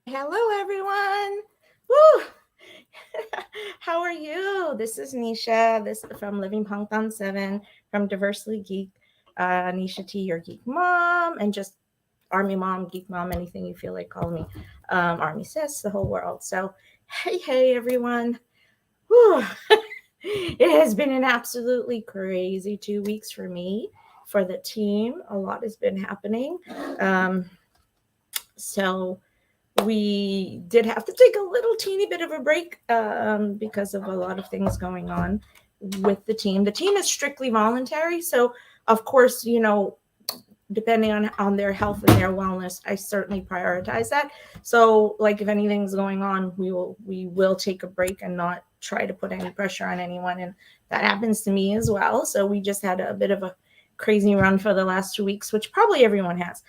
Hello, everyone. Woo! How are you? This is Nisha. This from Living Bangtan 7 from Diversely Geek. Nisha T, your geek mom, and just Army mom, geek mom, anything you feel like calling me. Army sis, the whole world. So, hey, everyone. Whew. It has been an absolutely crazy 2 weeks for me, for the team. A lot has been happening. Um, so, we did have to take a little teeny bit of a break because of a lot of things going on with the team. The team is strictly voluntary, so of course, depending on their health and their wellness, I certainly prioritize that. So, like if anything's going on, we will take a break and not try to put any pressure on anyone, and that happens to me as well. So we just had a bit of a crazy run for the last 2 weeks, which probably everyone has.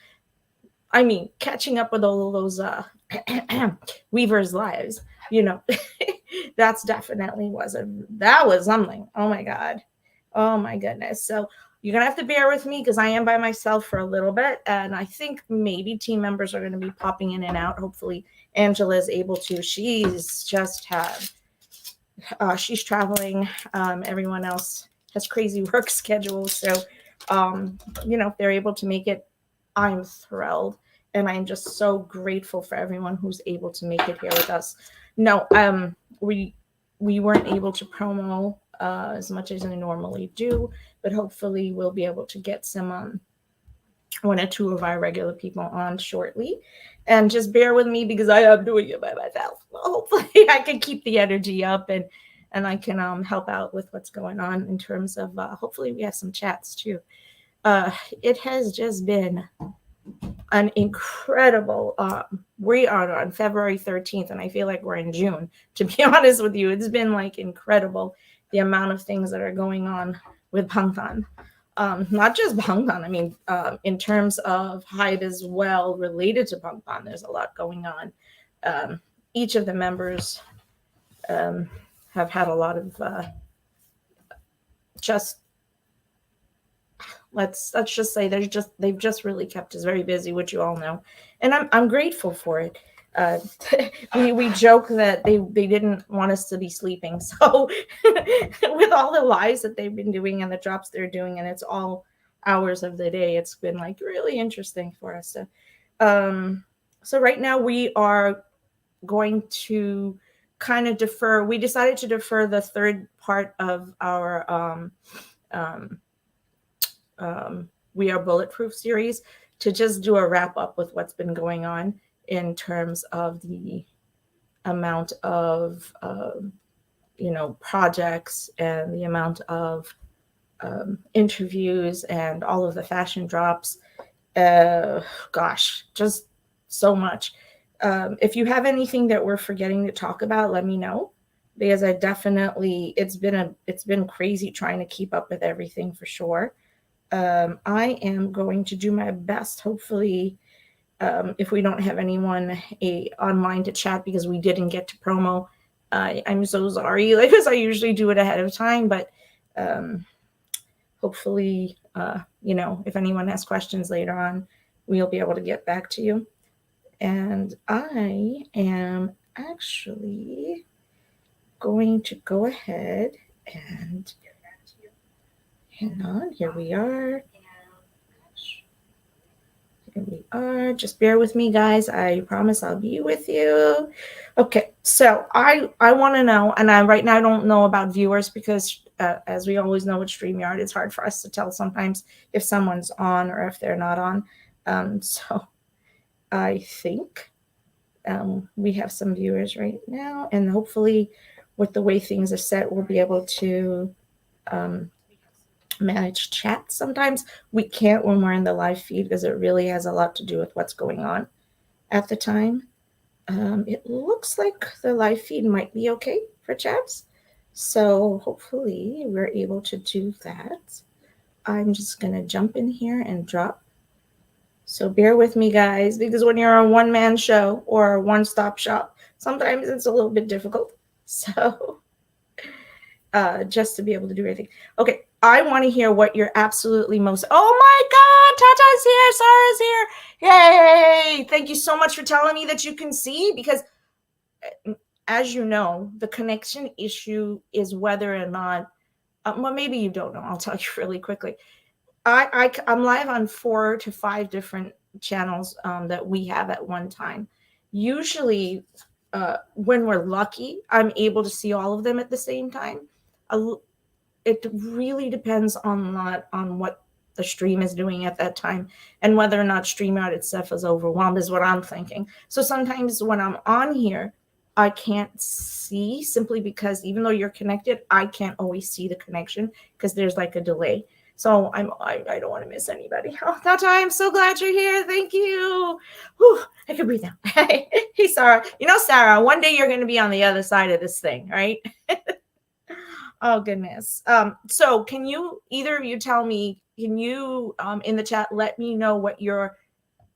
I mean, catching up with all of those weavers' lives, you know, that's definitely that was something. Oh my god, oh my goodness. So you're gonna have to bear with me because I am by myself for a little bit, and I think maybe team members are gonna be popping in and out. Hopefully, Angela is able to. She's traveling. Everyone else has crazy work schedules, so if they're able to make it, I'm thrilled, and I'm just so grateful for everyone who's able to make it here with us. No, we weren't able to promo as much as I normally do, but hopefully we'll be able to get some one or two of our regular people on shortly. And just bear with me because I am doing it by myself. Hopefully I can keep the energy up, and I can help out with what's going on in terms of hopefully we have some chats too. It has just been an incredible we are on February 13th, and I feel like we're in June, to be honest with you. It's been like incredible, the amount of things that are going on with Bangtan. Not just Bangtan, I mean, in terms of Hyde as well, related to Bangtan, there's a lot going on. Each of the members um, have had a lot of just let's just say they've just really kept us very busy, which you all know, and I'm grateful for it. Uh, we joke that they didn't want us to be sleeping, so with all the lives that they've been doing and the drops they're doing, and it's all hours of the day, it's been like really interesting for us. So right now we are going to kind of defer. We decided to defer the third part of our um, We Are Bulletproof series to just do a wrap up with what's been going on in terms of the amount of projects and the amount of interviews and all of the fashion drops. Gosh, just so much. If you have anything that we're forgetting to talk about, let me know, because I definitely it's been crazy trying to keep up with everything for sure. I am going to do my best. Hopefully, if we don't have anyone online to chat because we didn't get to promo, I'm so sorry. Like, because I usually do it ahead of time, but hopefully, if anyone has questions later on, we'll be able to get back to you. And I am actually going to go ahead and hang on. Here we are. Here we are. Just bear with me, guys. I promise I'll be with you. Okay, so I want to know, and I right now don't know about viewers because, as we always know with StreamYard, it's hard for us to tell sometimes if someone's on or if they're not on. So I think we have some viewers right now, and hopefully, with the way things are set, we'll be able to manage chat. Sometimes we can't when we're in the live feed because it really has a lot to do with what's going on at the time. It looks like the live feed might be okay for chats, so hopefully we're able to do that. I'm just gonna jump in here and drop. So bear with me, guys, because when you're a one-man show or a one-stop shop, sometimes it's a little bit difficult. So just to be able to do everything. Okay, I want to hear what you're absolutely most. Oh my God, Tata's here, Sarah's here! Yay! Thank you so much for telling me that you can see, because, as you know, the connection issue is whether or not. Well, maybe you don't know. I'll tell you really quickly. I'm live on 4 to 5 different channels that we have at one time. Usually, when we're lucky, I'm able to see all of them at the same time. It really depends on what the stream is doing at that time, and whether or not StreamYard itself is overwhelmed is what I'm thinking. So sometimes when I'm on here, I can't see, simply because even though you're connected, I can't always see the connection because there's like a delay. So I don't want to miss anybody. Oh, Tata, I'm so glad you're here. Thank you. Whew, I can breathe now. Hey, Sarah. Sarah, one day you're going to be on the other side of this thing, right? Oh goodness. So can you, either of you, tell me, can you in the chat let me know what your,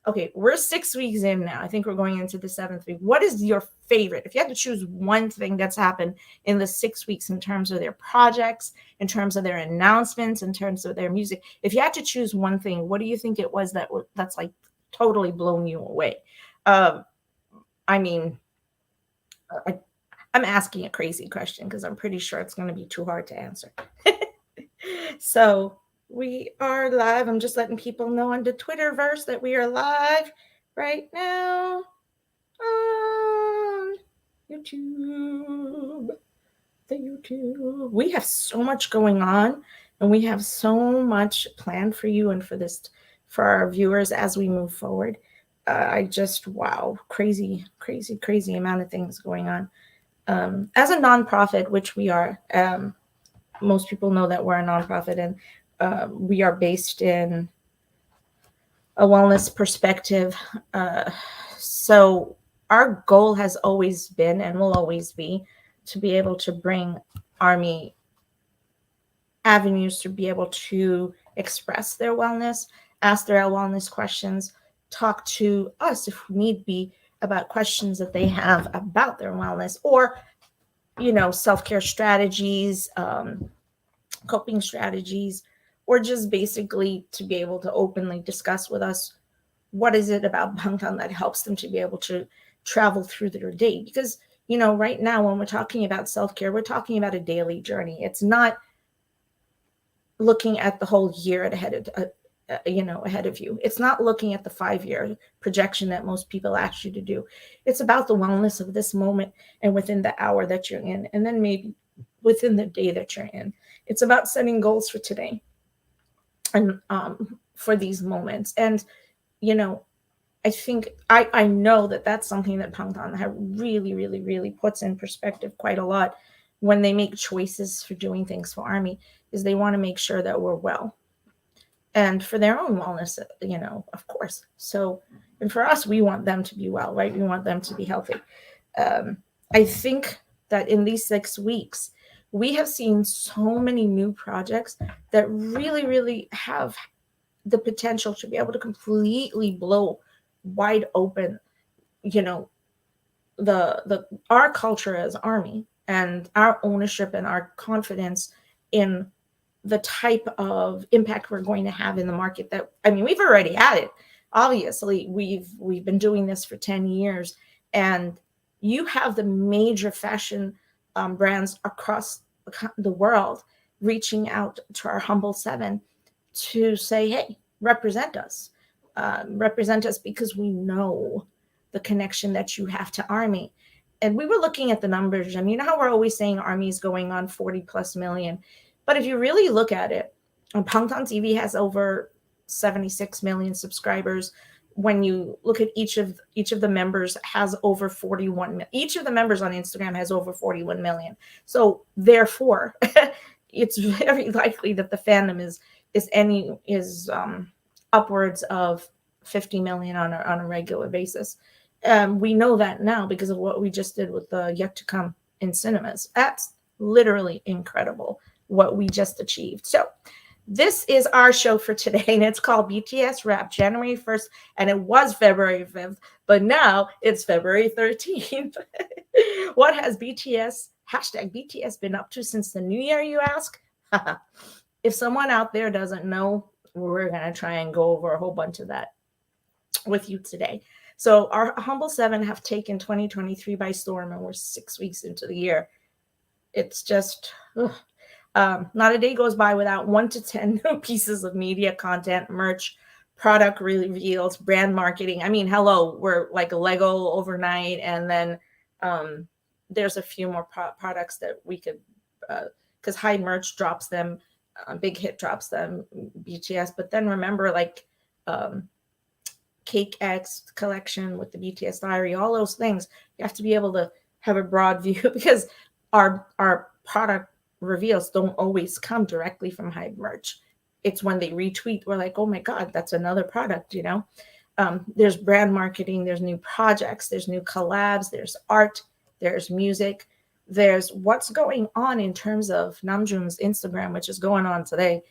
okay, we're 6 weeks in now. I think we're going into the 7th week. What is your favorite? If you had to choose one thing that's happened in the 6 weeks in terms of their projects, in terms of their announcements, in terms of their music, if you had to choose one thing, what do you think it was that's like totally blown you away? I mean, I, I'm asking a crazy question because I'm pretty sure it's going to be too hard to answer. So we are live. I'm just letting people know on the Twitterverse that we are live right now on YouTube. The YouTube. We have so much going on, and we have so much planned for you and for our viewers as we move forward. Wow, crazy, crazy, crazy amount of things going on. As a nonprofit, which we are, most people know that we're a nonprofit, and we are based in a wellness perspective. So our goal has always been, and will always be, to be able to bring Army avenues to be able to express their wellness, ask their wellness questions, talk to us if need be about questions that they have about their wellness, or self-care strategies, coping strategies, or just basically to be able to openly discuss with us what is it about Bangtan that helps them to be able to travel through their day. Because, right now when we're talking about self-care, we're talking about a daily journey. It's not looking at the whole year ahead of you. It's not looking at the 5-year projection that most people ask you to do. It's about the wellness of this moment and within the hour that you're in, and then maybe within the day that you're in. It's about setting goals for today and for these moments. And I think I know that that's something that Bangtan really, really, really puts in perspective quite a lot when they make choices for doing things for Army, is they want to make sure that we're well, and for their own wellness, of course. So, and for us, we want them to be well, right? We want them to be healthy. I think that in these 6 weeks, we have seen so many new projects that really, really have the potential to be able to completely blow wide open, our culture as Army, and our ownership and our confidence in the type of impact we're going to have in the market. We've already had it. Obviously, we've been doing this for 10 years, and you have the major fashion brands across the world reaching out to our humble 7 to say, hey, represent us. Represent us, because we know the connection that you have to Army. And we were looking at the numbers. You know how we're always saying Army is going on 40 plus million. But if you really look at it, Bangtan TV has over 76 million subscribers. When you look at each of the members has over 41. Each of the members on Instagram has over 41 million. So therefore, it's very likely that the fandom is upwards of 50 million on a regular basis. We know that now because of what we just did with the Yet to Come in cinemas. That's literally incredible what we just achieved. So this is our show for today, and it's called BTS Rap, January 1st, and it was February 5th, but now it's February 13th. What has BTS, hashtag BTS, been up to since the new year, you ask? if someone out there doesn't know, we're going to try and go over a whole bunch of that with you today. So our Humble Seven have taken 2023 by storm, and we're 6 weeks into the year. It's just not a day goes by without 1 to 10 new pieces of media content, merch, product reveals, brand marketing. I mean, hello, we're like a Lego overnight, and then there's a few more products that we could, because Hyde Merch drops them, Big Hit drops them, BTS. But then remember, like Cake X collection with the BTS Diary, all those things. You have to be able to have a broad view because our product reveals don't always come directly from Hyde Merch. It's when they retweet, we're like, oh my God, that's another product, you know? There's brand marketing, there's new projects, there's new collabs, there's art, there's music, there's what's going on in terms of Namjoon's Instagram, which is going on today.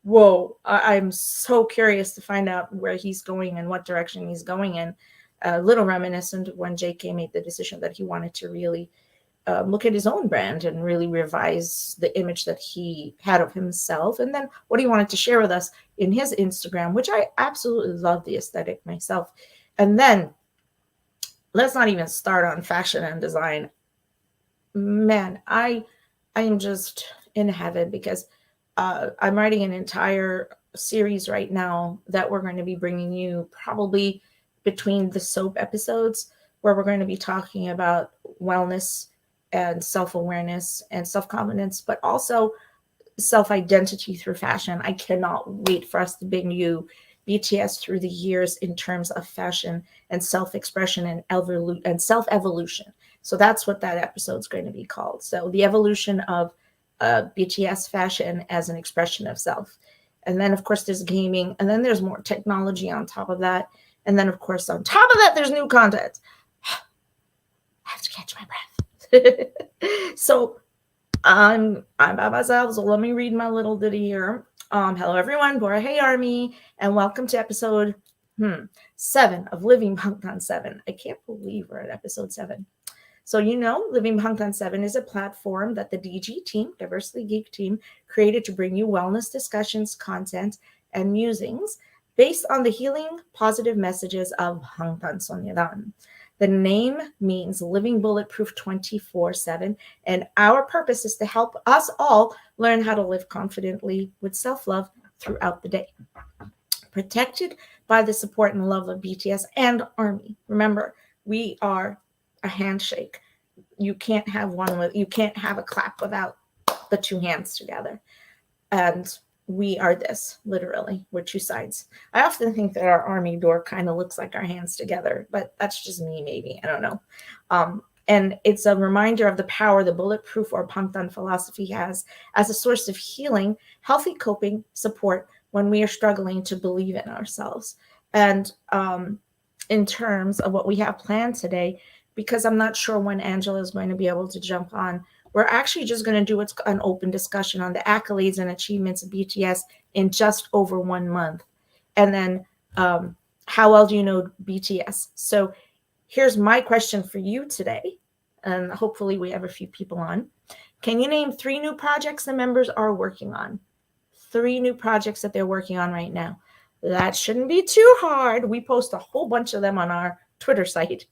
Whoa, I'm so curious to find out where he's going and what direction he's going in. A little reminiscent when JK made the decision that he wanted to really look at his own brand and really revise the image that he had of himself, and then what he wanted to share with us in his Instagram, which I absolutely love the aesthetic myself. And then let's not even start on fashion and design. Man, I am just in heaven because I'm writing an entire series right now that we're going to be bringing you probably between the soap episodes, where we're going to be talking about wellness and self-awareness and self-confidence, but also self-identity through fashion. I cannot wait for us to bring you BTS through the years in terms of fashion and self-expression and self-evolution. So that's what that episode's going to be called. So the evolution of BTS fashion as an expression of self. And then, of course, there's gaming. And then there's more technology on top of that. And then, of course, on top of that, there's new content. I have to catch my breath. So I'm by myself. So let me read my little ditty here. Hello, everyone. Bora Hey Army. And welcome to episode 7 of Living Bangtan 7. I can't believe we're at episode 7. So, Living Bangtan 7 is a platform that the DG team, Diversity Geek team, created to bring you wellness discussions, content, and musings based on the healing, positive messages of Bangtan Sonyedan. The name means living bulletproof 24/7, and our purpose is to help us all learn how to live confidently with self-love throughout the day. Protected by the support and love of BTS and ARMY. Remember, we are a handshake. You can't have a clap without the two hands together. And we are this, literally. We're two sides. I often think that our ARMY door kind of looks like our hands together, but that's just me, maybe. I don't know. And it's a reminder of the power the bulletproof or Bangtan philosophy has as a source of healing, healthy coping, support when we are struggling to believe in ourselves. And in terms of what we have planned today, because I'm not sure when Angela is going to be able to jump on, we're actually just going to do an open discussion on the accolades and achievements of BTS in just over 1 month. And then how well do you know BTS? So here's my question for you today, and hopefully we have a few people on. Can you name 3 new projects the members are working on? 3 new projects that they're working on right now. That shouldn't be too hard. We post a whole bunch of them on our Twitter site.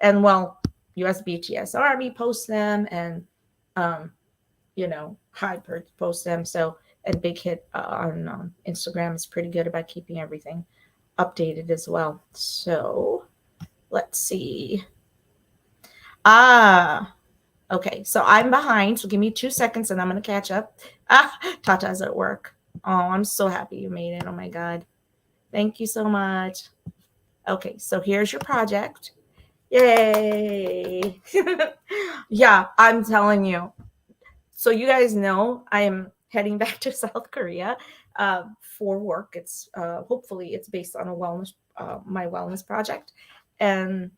And well, US BTS Army posts them, and Hyde posts them. So, and Big Hit on Instagram is pretty good about keeping everything updated as well. So let's see. Okay. So I'm behind. So give me 2 seconds and I'm going to catch up. Tata's at work. Oh, I'm so happy you made it. Oh my God. Thank you so much. Okay. So here's your project. Yay. Yeah, I'm telling you. So you guys know I am heading back to South Korea for work. It's hopefully it's based on my wellness project. And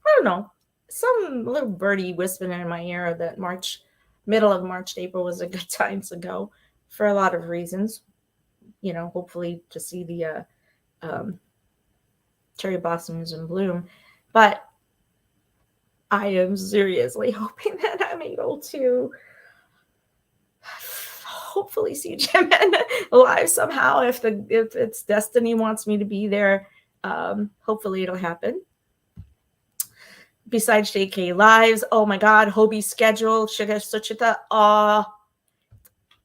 I don't know, some little birdie whispering in my ear that middle of March to April was a good time to go for a lot of reasons. Hopefully to see the cherry blossoms in bloom. But I am seriously hoping that I'm able to hopefully see Jimin live somehow. If it's destiny wants me to be there, hopefully it'll happen. Besides JK lives, oh my god, Hobie's schedule, Sugar Suchita,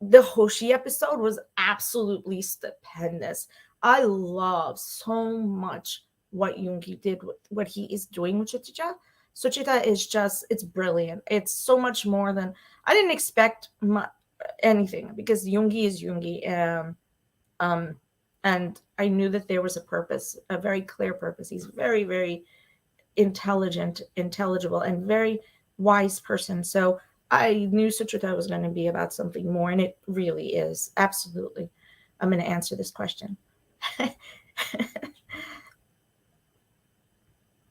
the Hoshi episode was absolutely stupendous. I love so much what Yoongi did, what he is doing with Suchita. Suchita is just, it's brilliant. It's so much more than, I didn't expect anything, because Yoongi is Yoongi. And I knew that there was a purpose, a very clear purpose. He's very, very intelligent, intelligible, and very wise person. So I knew Suchita was going to be about something more, and it really is. Absolutely. I'm going to answer this question.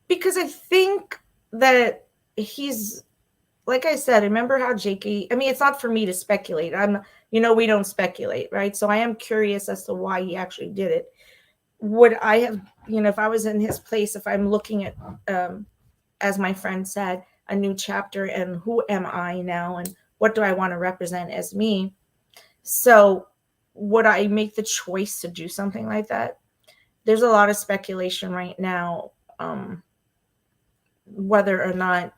Because I think that he's, like I said, remember how JK, I mean, it's not for me to speculate. We don't speculate, right? So I am curious as to why he actually did it. Would I have, if I was in his place, if I'm looking at, as my friend said, a new chapter, and who am I now, and what do I want to represent as me? So would I make the choice to do something like that? There's a lot of speculation right now, whether or not,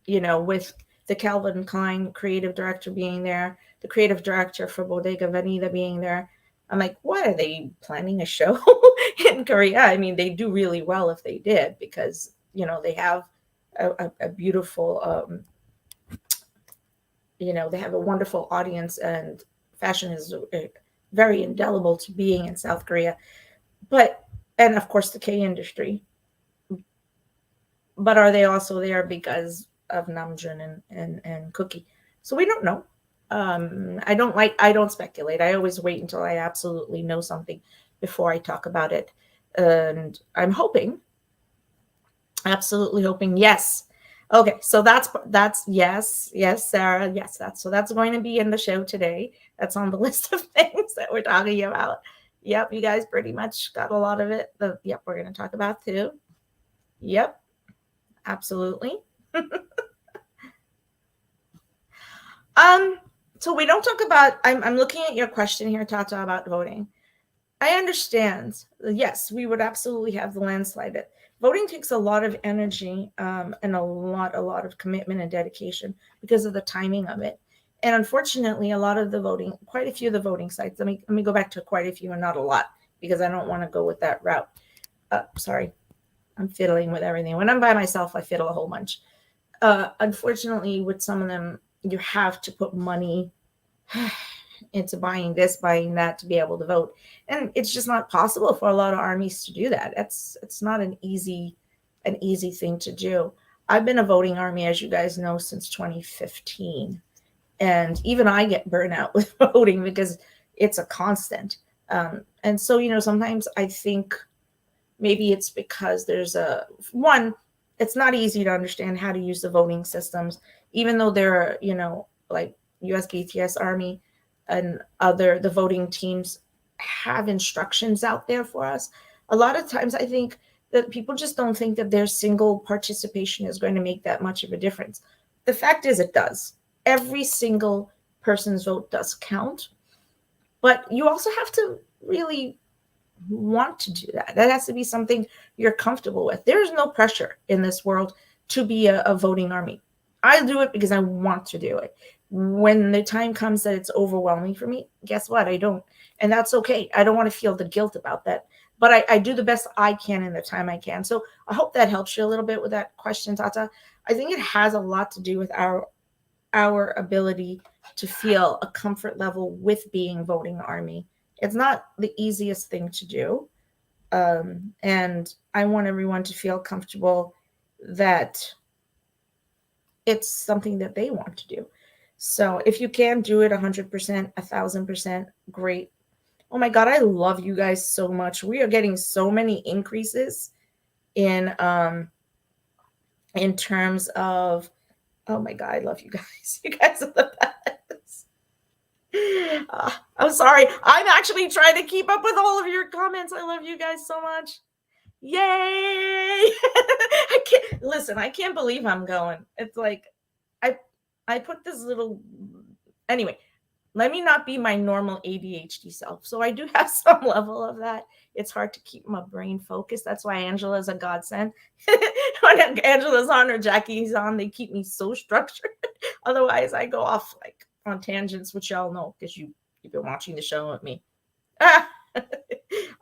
with the Calvin Klein creative director being there, the creative director for Bodega Veneta being there. I'm like, what, are they planning a show in Korea? I mean, they do really well if they did, because, they have a beautiful, they have a wonderful audience, and fashion is very indelible to being in South Korea. And of course the K industry. But are they also there because of Namjoon and Cookie? So we don't know. I don't speculate. I always wait until I absolutely know something before I talk about it. And I'm hoping, absolutely hoping, yes. Okay, so that's yes, Sarah, yes, that's going to be in the show today. That's on the list of things that we're talking about. Yep, you guys pretty much got a lot of it. Yep, we're going to talk about too. Yep, absolutely. So we don't talk about, I'm looking at your question here, Tata, about voting. I understand. Yes, we would absolutely have the landslide. Voting takes a lot of energy, and a lot of commitment and dedication because of the timing of it. And unfortunately, quite a few of the voting sites, let me go back to quite a few and not a lot, because I don't want to go with that route. Sorry, I'm fiddling with everything. When I'm by myself, I fiddle a whole bunch. Unfortunately, with some of them, you have to put money into buying this, buying that to be able to vote. And it's just not possible for a lot of armies to do that. It's not an easy thing to do. I've been a voting army, as you guys know, since 2015. And even I get burnt out with voting because it's a constant. And so, sometimes I think maybe it's because there's it's not easy to understand how to use the voting systems, even though there are, like US BTS Army and the voting teams have instructions out there for us. A lot of times I think that people just don't think that their single participation is going to make that much of a difference. The fact is, it does. Every single person's vote does count, but you also have to really want to do that. That has to be something you're comfortable with. There is no pressure in this world to be a voting army. I do it because I want to do it. When the time comes that it's overwhelming for me, guess what? I don't. And that's okay. I don't want to feel the guilt about that. But I do the best I can in the time I can. So I hope that helps you a little bit with that question, Tata. I think it has a lot to do with our ability to feel a comfort level with being voting army. It's not the easiest thing to do. And I want everyone to feel comfortable that it's something that they want to do. So if you can do it 100%, 1,000%, great. Oh my God, I love you guys so much. We are getting so many increases in terms of, oh my God, I love you guys. You guys are the best. I'm sorry. I'm actually trying to keep up with all of your comments. I love you guys so much. Yay! I can't believe I'm going. It's like I put this little, anyway, let me not be my normal ADHD self. So I do have some level of that. It's hard to keep my brain focused. That's why Angela's a godsend. When Angela's on or Jackie's on, they keep me so structured. Otherwise, I go off like on tangents, which y'all know because you've been watching the show with me. Ah!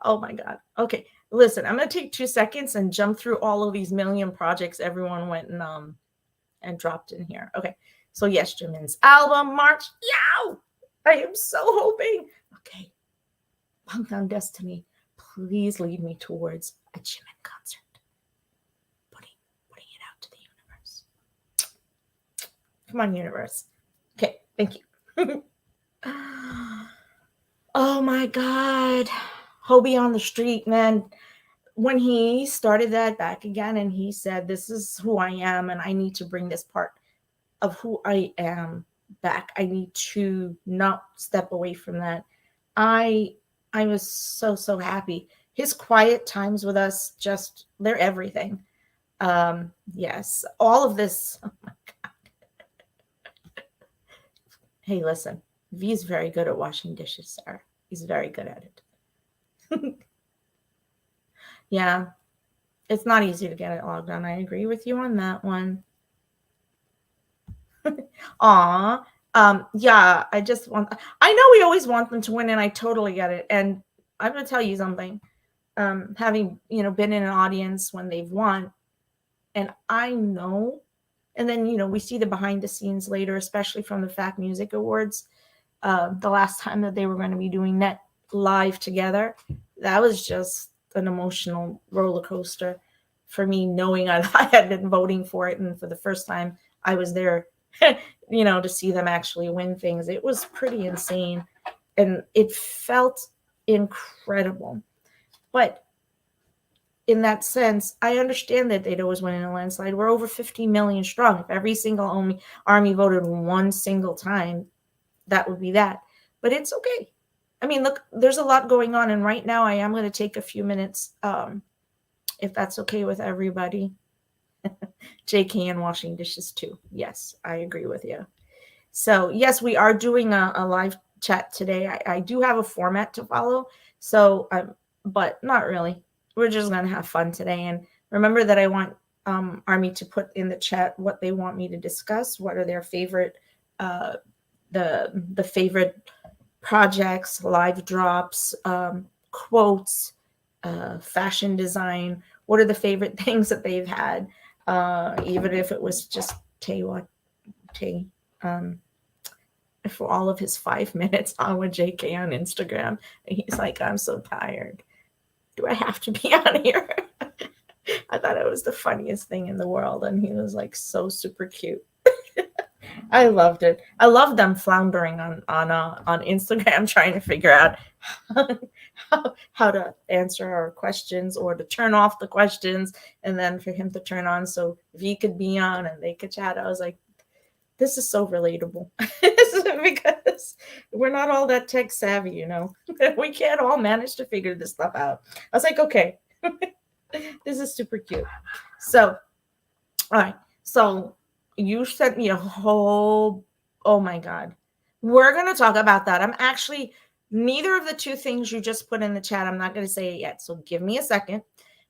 Oh my God. Okay. Listen, I'm going to take 2 seconds and jump through all of these million projects everyone went and dropped in here. Okay. So yes, Jimin's album, March. Yow! I am so hoping. Okay. Bangtan Destiny, please lead me towards a Jimin concert. Putting it out to the universe. Come on, universe. Okay, thank you. Oh my God. Hobie on the street, man. When he started that back again and he said, this is who I am and I need to bring this part of who I am back. I need to not step away from that. I was so happy. His quiet times with us, just they're everything. Yes, all of this. Oh my God. Hey, listen, V's very good at washing dishes, Sarah. He's very good at it. Yeah, it's not easy to get it logged on. I agree with you on that one. Aw. Yeah, I know we always want them to win, and I totally get it. And I'm gonna tell you something. Having been in an audience when they've won, and I know, and then we see the behind the scenes later, especially from the Fact Music Awards. The last time that they were going to be doing that live together, that was just an emotional roller coaster for me, knowing I had been voting for it, and for the first time I was there, to see them actually win things. It was pretty insane, and it felt incredible. But in that sense, I understand that they'd always win in a landslide. We're over 50 million strong. If every single army voted one single time, that would be that. But it's okay. I mean, look, there's a lot going on. And right now I am going to take a few minutes, if that's okay with everybody. JK and washing dishes too. Yes, I agree with you. So yes, we are doing a live chat today. I do have a format to follow. So, but not really. We're just going to have fun today. And remember that I want Army to put in the chat what they want me to discuss. What are their favorite, the favorite projects, live drops, quotes, fashion design. What are the favorite things that they've had? Even if it was just for all of his 5 minutes on with JK on Instagram. And he's like, I'm so tired. Do I have to be on here? I thought it was the funniest thing in the world. And he was like so super cute. I loved it. I love them floundering on Instagram, trying to figure out how to answer our questions or to turn off the questions, and then for him to turn on so V could be on and they could chat. I was like, this is so relatable because we're not all that tech savvy, we can't all manage to figure this stuff out. I was like, okay, this is super cute. So, all right. So you sent me a whole, oh my God. We're going to talk about that. I'm actually, neither of the two things you just put in the chat, I'm not going to say it yet. So give me a second,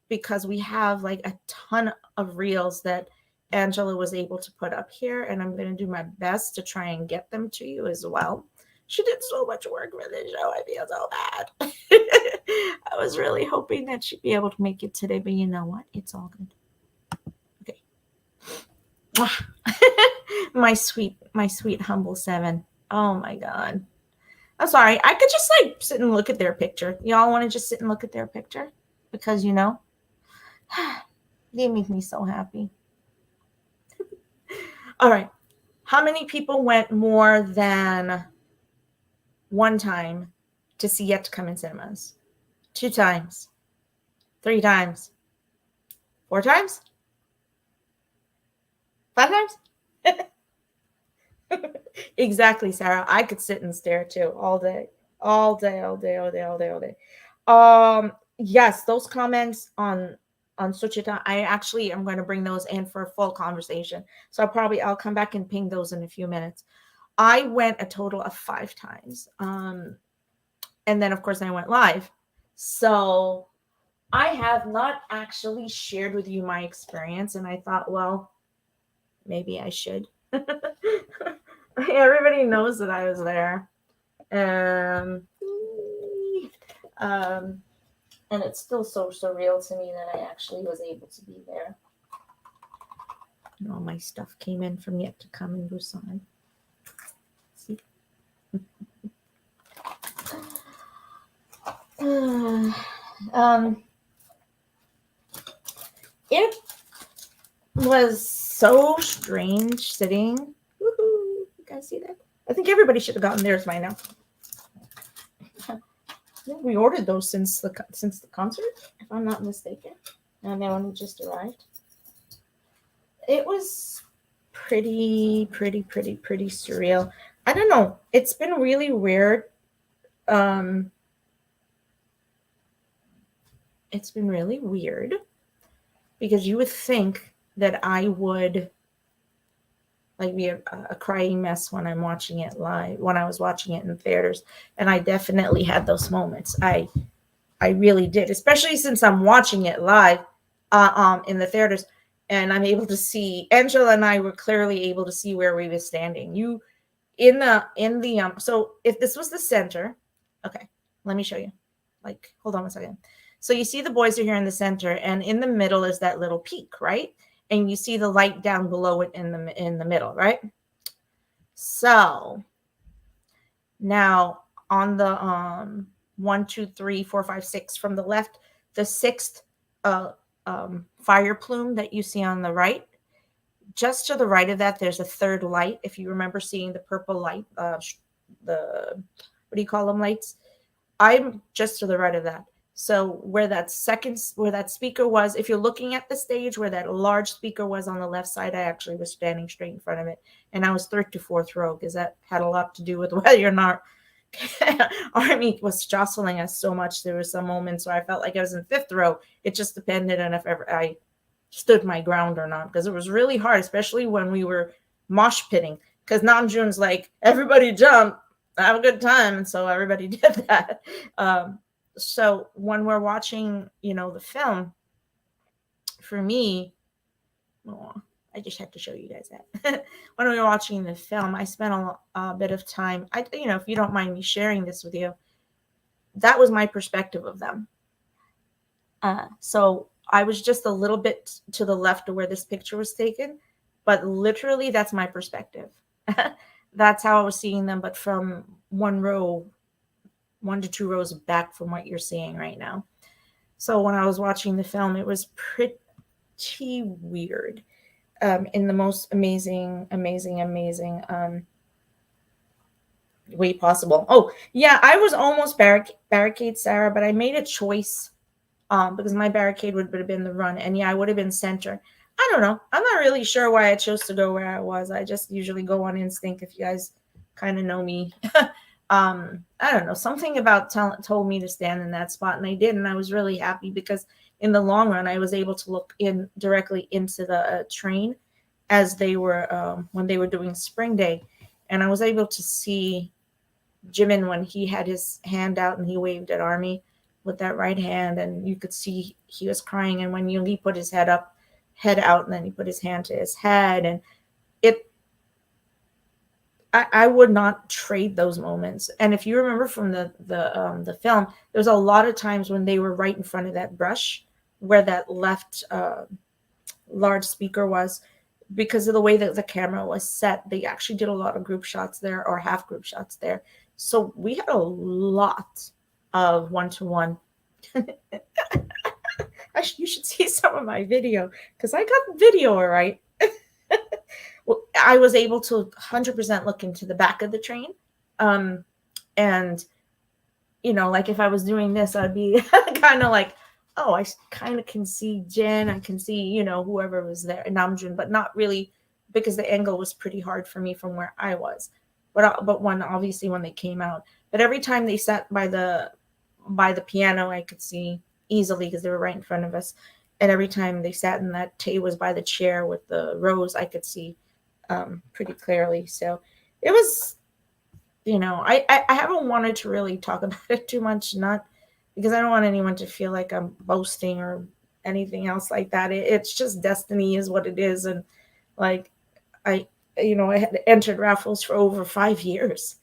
because we have like a ton of reels that Angela was able to put up here, and I'm going to do my best to try and get them to you as well. She did so much work for this show. I feel so bad. I was really hoping that she'd be able to make it today, but you know what? It's all good. Okay. my sweet humble 7. Oh my God. I'm sorry. I could just like sit and look at their picture. Y'all want to just sit and look at their picture? Because they make me so happy. All right. How many people went more than one time to see Yet to Come in cinemas? 2 times? 3 times? 4 times? 5 times? Exactly, Sarah. I could sit and stare too all day. Yes, those comments on Suchita, I actually am going to bring those in for a full conversation. So I'll come back and ping those in a few minutes. I went a total of 5 times. And then, of course, I went live. So I have not actually shared with you my experience. And I thought, well, maybe I should. Everybody knows that I was there. Um, and it's still so surreal to me that I actually was able to be there. And all my stuff came in from yet to come in Busan. See? It was so strange sitting. Woohoo! You guys see that? I think everybody should have gotten theirs by now. We ordered those since the concert, if I'm not mistaken, and they only just arrived. It was pretty surreal. I don't know. It's been really weird. It's been really weird because you would think that I would like be a crying mess when I'm watching it live, when I was watching it in theaters, and I definitely had those moments. I really did, especially since I'm watching it live in the theaters, and I'm able to see. Angela and I were clearly able to see where we were standing. You in the so if this was the center, okay, let me show you. Like, hold on a second. So you see the boys are here in the center, and in the middle is that little peak, right? And you see the light down below it in the middle, right? So now on the 1, 2, 3, 4, 5, 6 from the left, the sixth fire plume that you see on the right, just to the right of that, there's a third light. If you remember seeing the purple light, the what do you call them, lights? I'm just to the right of that. So where that speaker was, if you're looking at the stage where that large speaker was on the left side, I actually was standing straight in front of it, and I was third to fourth row because that had a lot to do with whether or not Army was jostling us so much. There were some moments where I felt like I was in fifth row. It just depended on if ever I stood my ground or not, because it was really hard, especially when we were mosh pitting, because Namjoon's like, everybody jump, have a good time, and so everybody did that. So when we're watching, the film, for me, I just have to show you guys that. When we were watching the film, I spent a bit of time. If you don't mind me sharing this with you, that was my perspective of them. So I was just a little bit to the left of where this picture was taken, but literally that's my perspective. That's how I was seeing them, but from 1 to 2 rows back from what you're seeing right now. So when I was watching the film, it was pretty weird, in the most amazing way possible. Oh yeah, I was almost barricade Sarah, but I made a choice, because my barricade would have been the run, and yeah, I would have been center. I don't know. I'm not really sure why I chose to go where I was. I just usually go on instinct, if you guys kind of know me. I don't know. Something about talent told me to stand in that spot, and I did, and I was really happy because in the long run, I was able to look in directly into the train as they were when they were doing Spring Day, and I was able to see Jimin when he had his hand out and he waved at Army with that right hand, and you could see he was crying. And when Yoongi put his head out, and then he put his hand to his head, and I would not trade those moments. And if you remember from the film, there's a lot of times when they were right in front of that brush where that left large speaker was, because of the way that the camera was set. They actually did a lot of group shots there, or half group shots there. So we had a lot of 1-to-1. You should see some of my video, because I got the video all right. Well, I was able to 100% look into the back of the train. And, like if I was doing this, I'd be kind of like, oh, I kind of can see Jin. I can see, whoever was there, Namjoon, but not really, because the angle was pretty hard for me from where I was. But obviously when they came out, but every time they sat by the piano, I could see easily because they were right in front of us. And every time they sat in that Tay was by the chair with the rose, I could see pretty clearly. So it was, I haven't wanted to really talk about it too much, not because I don't want anyone to feel like I'm boasting or anything else like that. It's just destiny is what it is. And like, I, I had entered raffles for over 5 years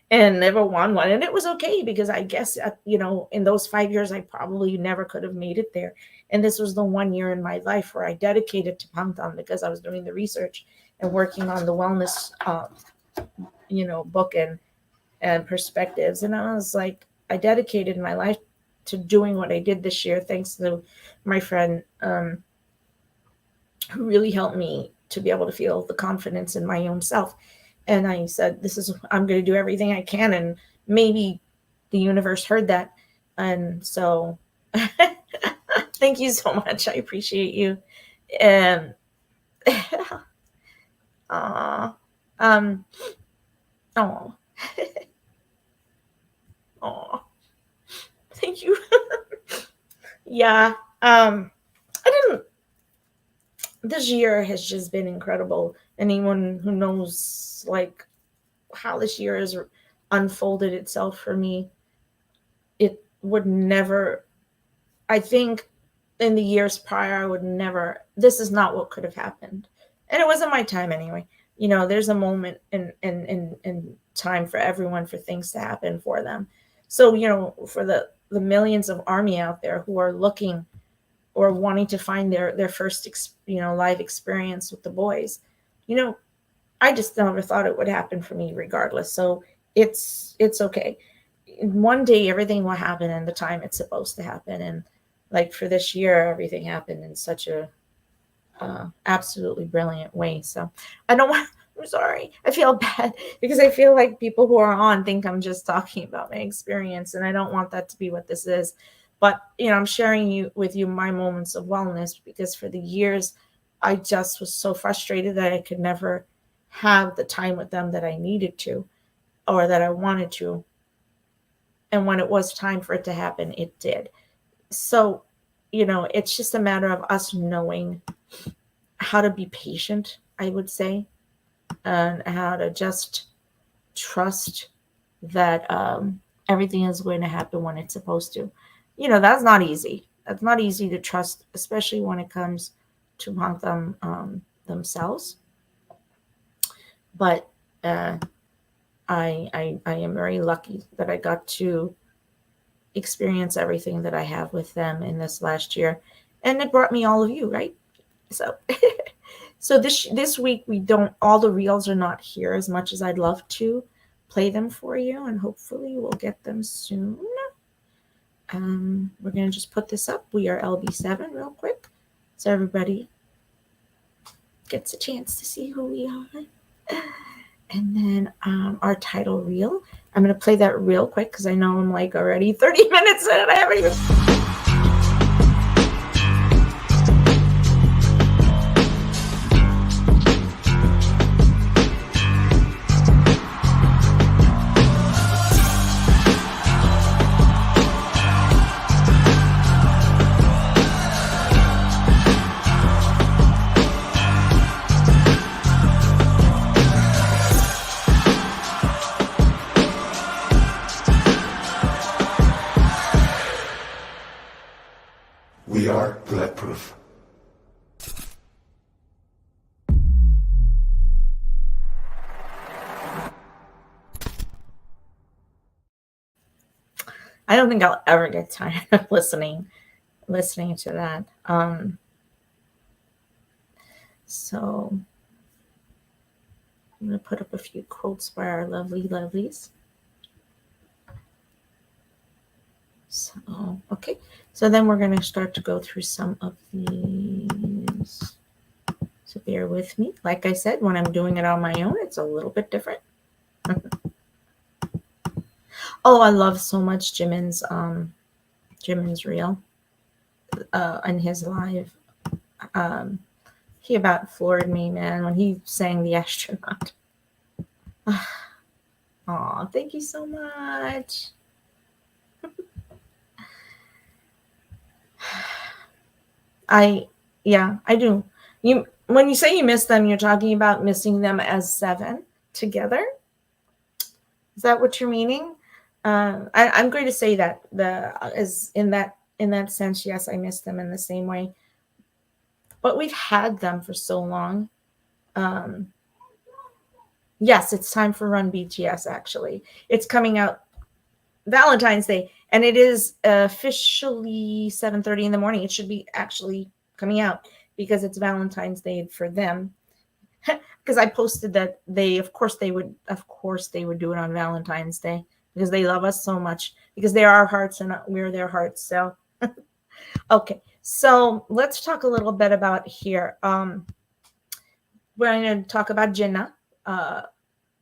and never won one. And it was okay because I guess, in those 5 years, I probably never could have made it there. And this was the one year in my life where I dedicated to Bangtan because I was doing the research and working on the wellness, book and perspectives. And I was like, I dedicated my life to doing what I did this year, thanks to my friend, who really helped me to be able to feel the confidence in my own self. And I said, I'm going to do everything I can. And maybe the universe heard that. And so thank you so much. I appreciate you. And aw, um, oh, oh, thank you. Yeah. I didn't, this year has just been incredible. Anyone who knows like how this year has unfolded itself for me, it would never, I think in the years prior, I would never, this is not what could have happened. And it wasn't my time anyway. There's a moment in time for everyone for things to happen for them. So, for the millions of army out there who are looking or wanting to find their first, live experience with the boys, you know, I just never thought it would happen for me regardless. So it's okay. One day everything will happen in the time it's supposed to happen. And like for this year, everything happened in such a absolutely brilliant way. So I don't want, I'm sorry. I feel bad because I feel like people who are on think I'm just talking about my experience, and I don't want that to be what this is. But I'm sharing with you my moments of wellness because for the years I just was so frustrated that I could never have the time with them that I needed to or that I wanted to. And when it was time for it to happen, it did. So, it's just a matter of us knowing how to be patient, I would say, and how to just trust that everything is going to happen when it's supposed to. That's not easy. That's not easy to trust, especially when it comes to them themselves. But I am very lucky that I got to experience everything that I have with them in this last year, and it brought me all of you, right? So, so this week we don't, all the reels are not here as much as I'd love to play them for you, and hopefully we'll get them soon. We're gonna just put this up. We are LB7 real quick, so everybody gets a chance to see who we are. And then our title reel. I'm going to play that real quick because I know I'm like already 30 minutes in and I haven't even... We are bulletproof. I don't think I'll ever get tired of listening to that. So I'm going to put up a few quotes by our lovely lovelies. So, okay. So then we're going to start to go through some of these. So bear with me. Like I said, when I'm doing it on my own, it's a little bit different. Oh, I love so much Jimin's reel and his live. He about floored me, man, when he sang The Astronaut. Aw, thank you so much. I do. When you say you miss them, you're talking about missing them as 7. together. Is that what you're meaning? I'm going to say that the is in that sense, yes, I miss them in the same way. But we've had them for so long. Um, yes, it's time for Run BTS. Actually, it's coming out Valentine's Day, and it is officially 7:30 in the morning. It should be actually coming out because it's Valentine's Day for them. Because I posted that of course they would do it on Valentine's Day because they love us so much because they're our hearts and we're their hearts. So okay, so let's talk a little bit about here. We're going to talk about Jinnah. Uh,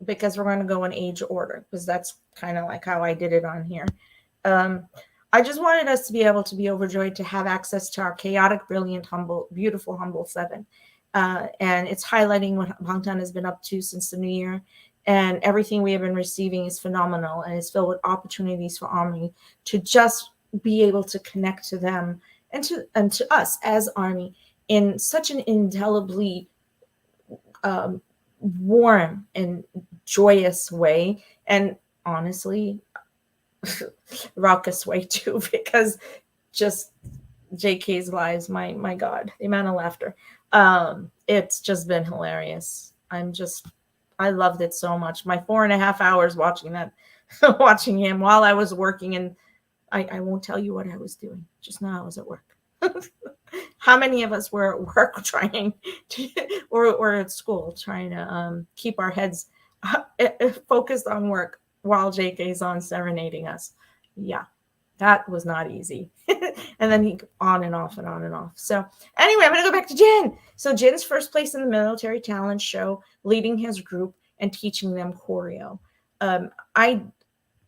because we're going to go in age order because that's kind of like how I did it on here. Um, I just wanted us to be able to be overjoyed to have access to our chaotic, brilliant, humble, beautiful, humble seven. And it's highlighting what Bangtan has been up to since the new year. And everything we have been receiving is phenomenal and is filled with opportunities for Army to just be able to connect to them and to us as Army in such an indelibly um, warm and joyous way. And honestly, raucous way too, because just JK's lives, my God, the amount of laughter. It's just been hilarious. I loved it so much. My 4.5 hours watching that, watching him while I was working, and I won't tell you what I was doing. Just know I was at work. How many of us were at work trying to, or at school trying to keep our heads focused on work while JK's on serenading us? Yeah, that was not easy. And then he on and off and on and off. So anyway, I'm gonna go back to Jin. So Jin's first place in the military talent show, leading his group and teaching them choreo. Um, I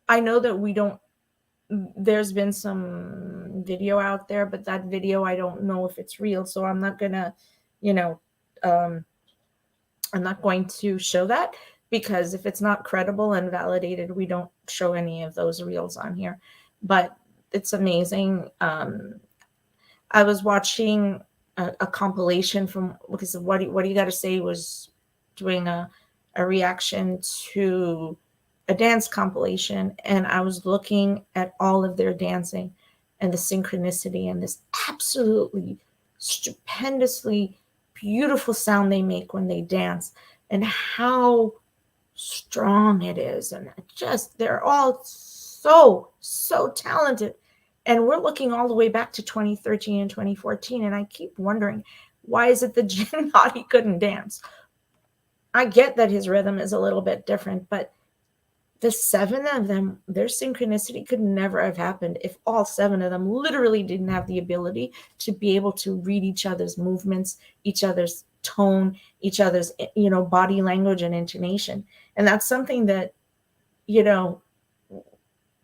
I know that we don't. There's been some video out there, but that video I don't know if it's real, so I'm not gonna, you know, um, I'm not going to show that because if it's not credible and validated, we don't show any of those reels on here. But it's amazing. I was watching a compilation from because what do you got to say was doing a reaction to a dance compilation, and I was looking at all of their dancing and the synchronicity and this absolutely stupendously beautiful sound they make when they dance and how strong it is, and just they're all so talented. And we're looking all the way back to 2013 and 2014, and I keep wondering, why is it that Jin thought he couldn't dance? I get that his rhythm is a little bit different, but the seven of them, their synchronicity could never have happened if all seven of them literally didn't have the ability to be able to read each other's movements, each other's tone, each other's body language and intonation. And that's something that you know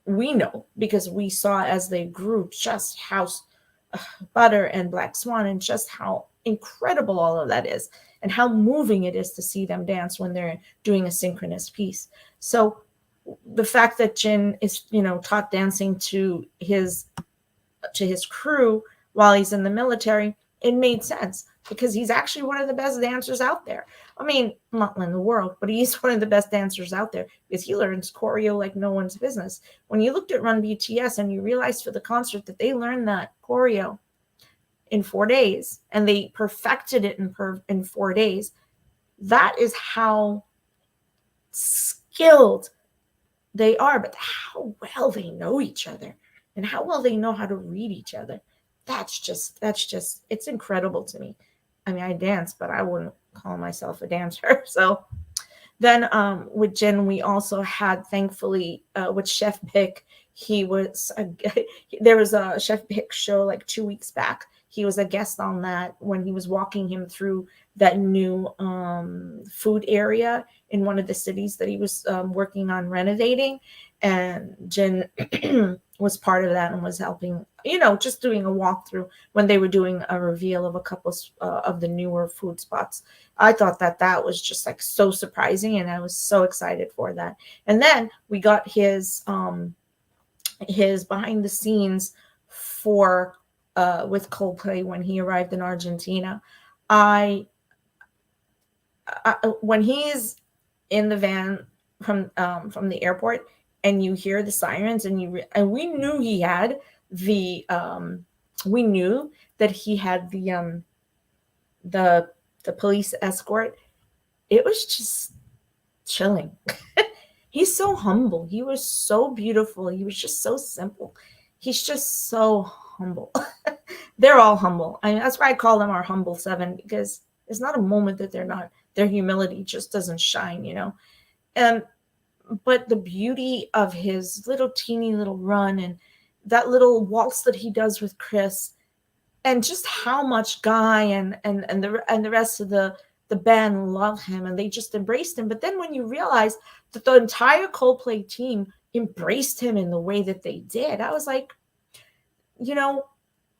we know because we saw as they grew just how Butter and Black Swan and just how incredible all of that is and how moving it is to see them dance when they're doing a synchronous piece. So the fact that Jin is taught dancing to his crew while he's in the military, it made sense because he's actually one of the best dancers out there. I mean, not in the world, but he's one of the best dancers out there because he learns choreo like no one's business. When you looked at Run BTS and you realized for the concert that they learned that choreo in 4 days and they perfected it in 4 days, that is how skilled they are, but how well they know each other and how well they know how to read each other. That's just it's incredible to me. I mean, I dance, but I wouldn't call myself a dancer. So then with Jin, we also had thankfully with Chef Pick, he was there was a Chef Pick show like 2 weeks back. He was a guest on that when he was walking him through that new food area in one of the cities that he was working on renovating, and Jin was part of that and was helping, just doing a walkthrough when they were doing a reveal of a couple of the newer food spots. I thought that was just like so surprising, and I was so excited for that. And then we got his behind the scenes for with Coldplay when he arrived in Argentina. I when he's in the van from the airport, and you hear the sirens, and and we knew he had the we knew that he had the the police escort. It was just chilling. He's so humble. He was so beautiful. He was just so simple. He's just so humble. They're all humble. I mean, that's why I call them our humble seven, because there's not a moment that they're not. Their humility just doesn't shine, you know. And but the beauty of his little teeny little run, and that little waltz that he does with Chris, and just how much Guy and the rest of the band love him, and they just embraced him. But then when you realize that the entire Coldplay team embraced him in the way that they did, I was like, you know,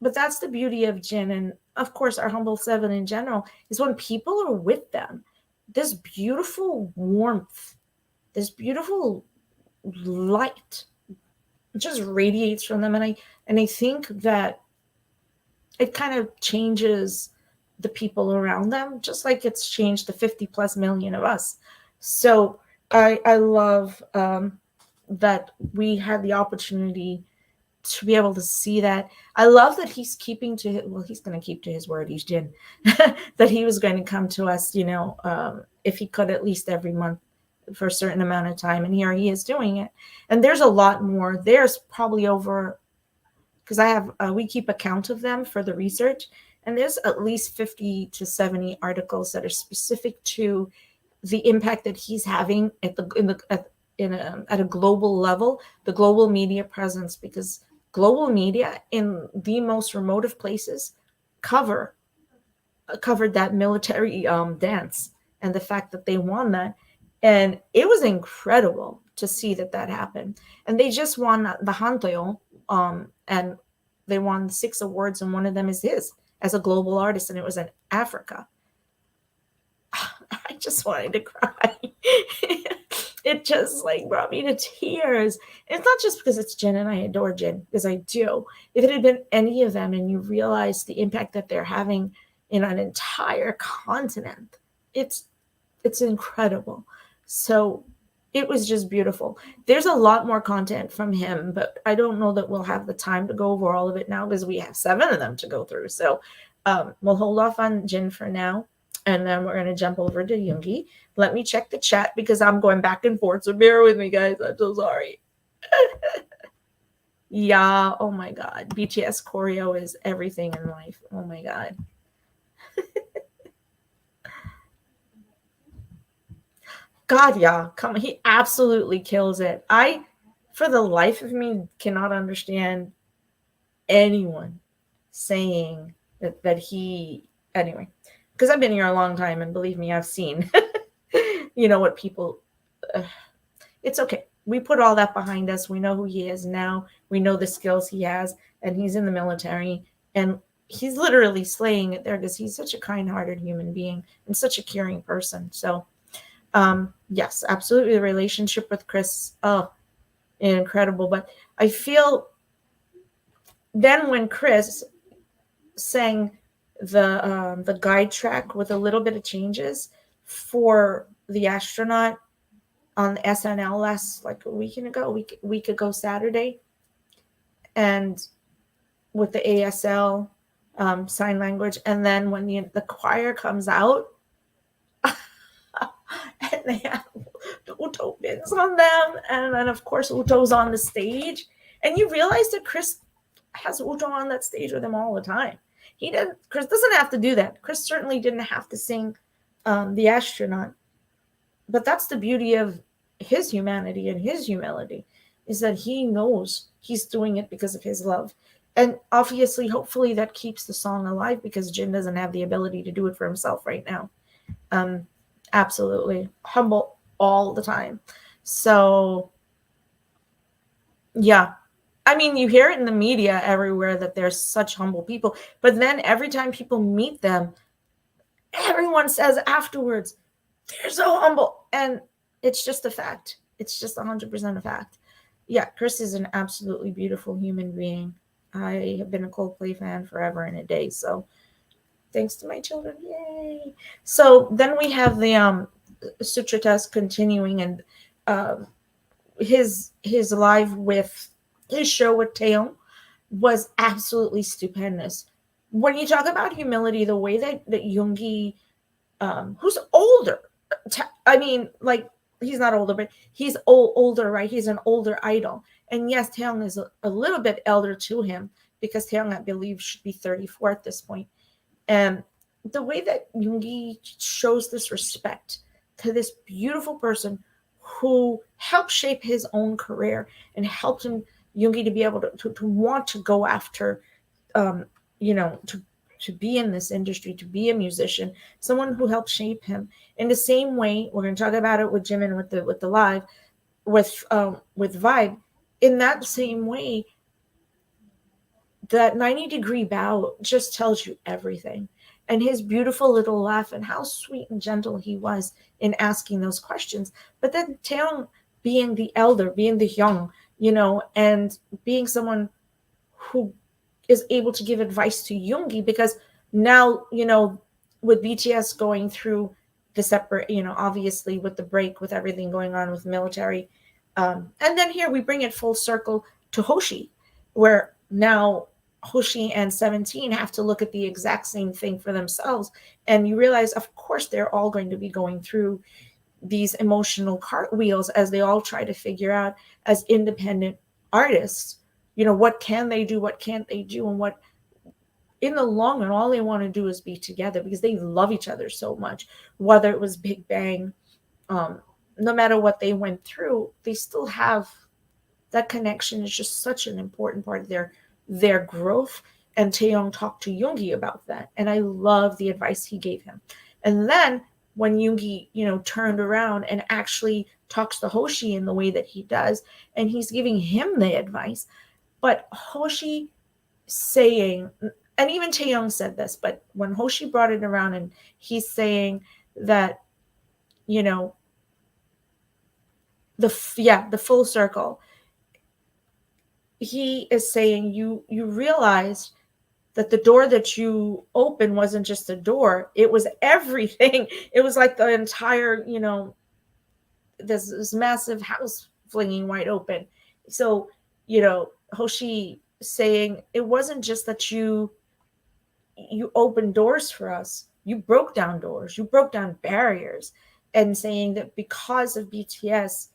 but that's the beauty of Jin, and of course our humble seven in general, is when people are with them, this beautiful warmth, this beautiful light just radiates from them. And I think that it kind of changes the people around them, just like it's changed the 50 plus million of us. So I love that we had the opportunity to be able to see that. I love that he's keeping to his, well, he's going to keep to his word. He's Jin, that he was going to come to us, you know, if he could, at least every month for a certain amount of time. And here he is doing it. And there's a lot more. There's probably over, because I have we keep a count of them for the research, and there's at least 50 to 70 articles that are specific to the impact that he's having at the at a global level, the global media presence, because global media in the most remote of places cover covered that military dance, and the fact that they won that, and it was incredible to see that that happened. And they just won the Hantoyo, and they won 6 awards, and one of them is his as a global artist, and it was in Africa. I just wanted to cry. It just like brought me to tears. It's not just because it's Jin and I adore Jin, because I do. If it had been any of them and you realize the impact that they're having in an entire continent, it's incredible. So it was just beautiful. There's a lot more content from him, but I don't know that we'll have the time to go over all of it now, because we have 7 of them to go through. So we'll hold off on Jin for now, and then we're going to jump over to Yoongi. Let me check the chat because I'm going back and forth, so bear with me, guys. I'm so sorry. Yeah, oh my god, BTS choreo is everything in life. Oh my god. God, yeah, come on, he absolutely kills it. I, for the life of me, cannot understand anyone saying that he, anyway, because I've been here a long time, and believe me, I've seen, you know, what people, it's okay. We put all that behind us. We know who he is now. We know the skills he has, and he's in the military, and he's literally slaying it there, because he's such a kind-hearted human being and such a caring person. So yes, absolutely, the relationship with Chris, oh, incredible. But I feel then when Chris sang the guide track with a little bit of changes for the astronaut on SNL last, like a week ago Saturday, and with the ASL sign language, and then when the choir comes out, and they have the Uto pins on them, and then of course Uto's on the stage, and you realize that Chris has Uto on that stage with him all the time. Chris doesn't have to do that. Chris certainly didn't have to sing the astronaut, but that's the beauty of his humanity and his humility, is that he knows he's doing it because of his love. And obviously, hopefully, that keeps the song alive, because Jin doesn't have the ability to do it for himself right now. Absolutely humble all the time. So yeah, I mean, you hear it in the media everywhere that there's such humble people, but then every time people meet them, everyone says afterwards, they're so humble. And it's just a fact. It's just 100% a fact. Yeah, Chris is an absolutely beautiful human being. I have been a Coldplay fan forever and a day. So thanks to my children. Yay. So then we have Sutritas continuing, and um, his live with his show with Taeyong was absolutely stupendous. When you talk about humility, the way that Yoongi, who's older, I mean, like, he's not older, but he's older, right? He's an older idol, and yes, Taeyong is a little bit elder to him, because Taeyong, I believe, should be 34 at this point. And the way that Yoongi shows this respect to this beautiful person who helped shape his own career and helped him, Yoongi, to be able to want to go after, um, to be in this industry, to be a musician, someone who helped shape him. In the same way, we're going to talk about it with Jimin, with the live, with Vibe. In that same way, that 90-degree bow just tells you everything. And his beautiful little laugh, and how sweet and gentle he was in asking those questions. But then Taeyong, being the elder, being the young, and being someone who is able to give advice to Yoongi, because now, with BTS going through the separate, obviously with the break, with everything going on with military. And then here we bring it full circle to Hoshi, where now Hoshi and 17 have to look at the exact same thing for themselves. And you realize, of course, they're all going to be going through these emotional cartwheels as they all try to figure out, as independent artists, what can they do, what can't they do, and what, in the long run, all they want to do is be together, because they love each other so much. Whether it was Big Bang, no matter what they went through, they still have that connection. Is just such an important part of their growth. And Taeyong talked to Yoongi about that, and I love the advice he gave him. And then when Yoongi, turned around and actually talks to Hoshi in the way that he does, and he's giving him the advice, but Hoshi saying, and even Taeyong said this, but when Hoshi brought it around, and he's saying that, you know, the full circle, he is saying, you realized that the door that you opened wasn't just a door, it was everything. It was like the entire, this massive house flinging wide open. So, Hoshi saying, it wasn't just that you opened doors for us, you broke down doors, you broke down barriers. And saying that because of BTS,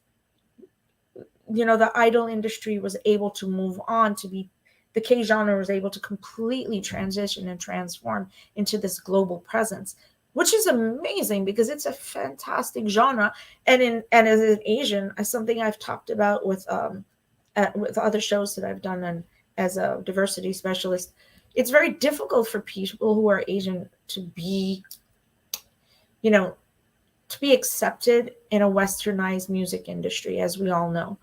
the idol industry was able to move on, to be, the K genre was able to completely transition and transform into this global presence, which is amazing, because it's a fantastic genre. And as an Asian, something I've talked about with other shows that I've done, and as a diversity specialist, it's very difficult for people who are Asian to be, you know, to be accepted in a westernized music industry, as we all know.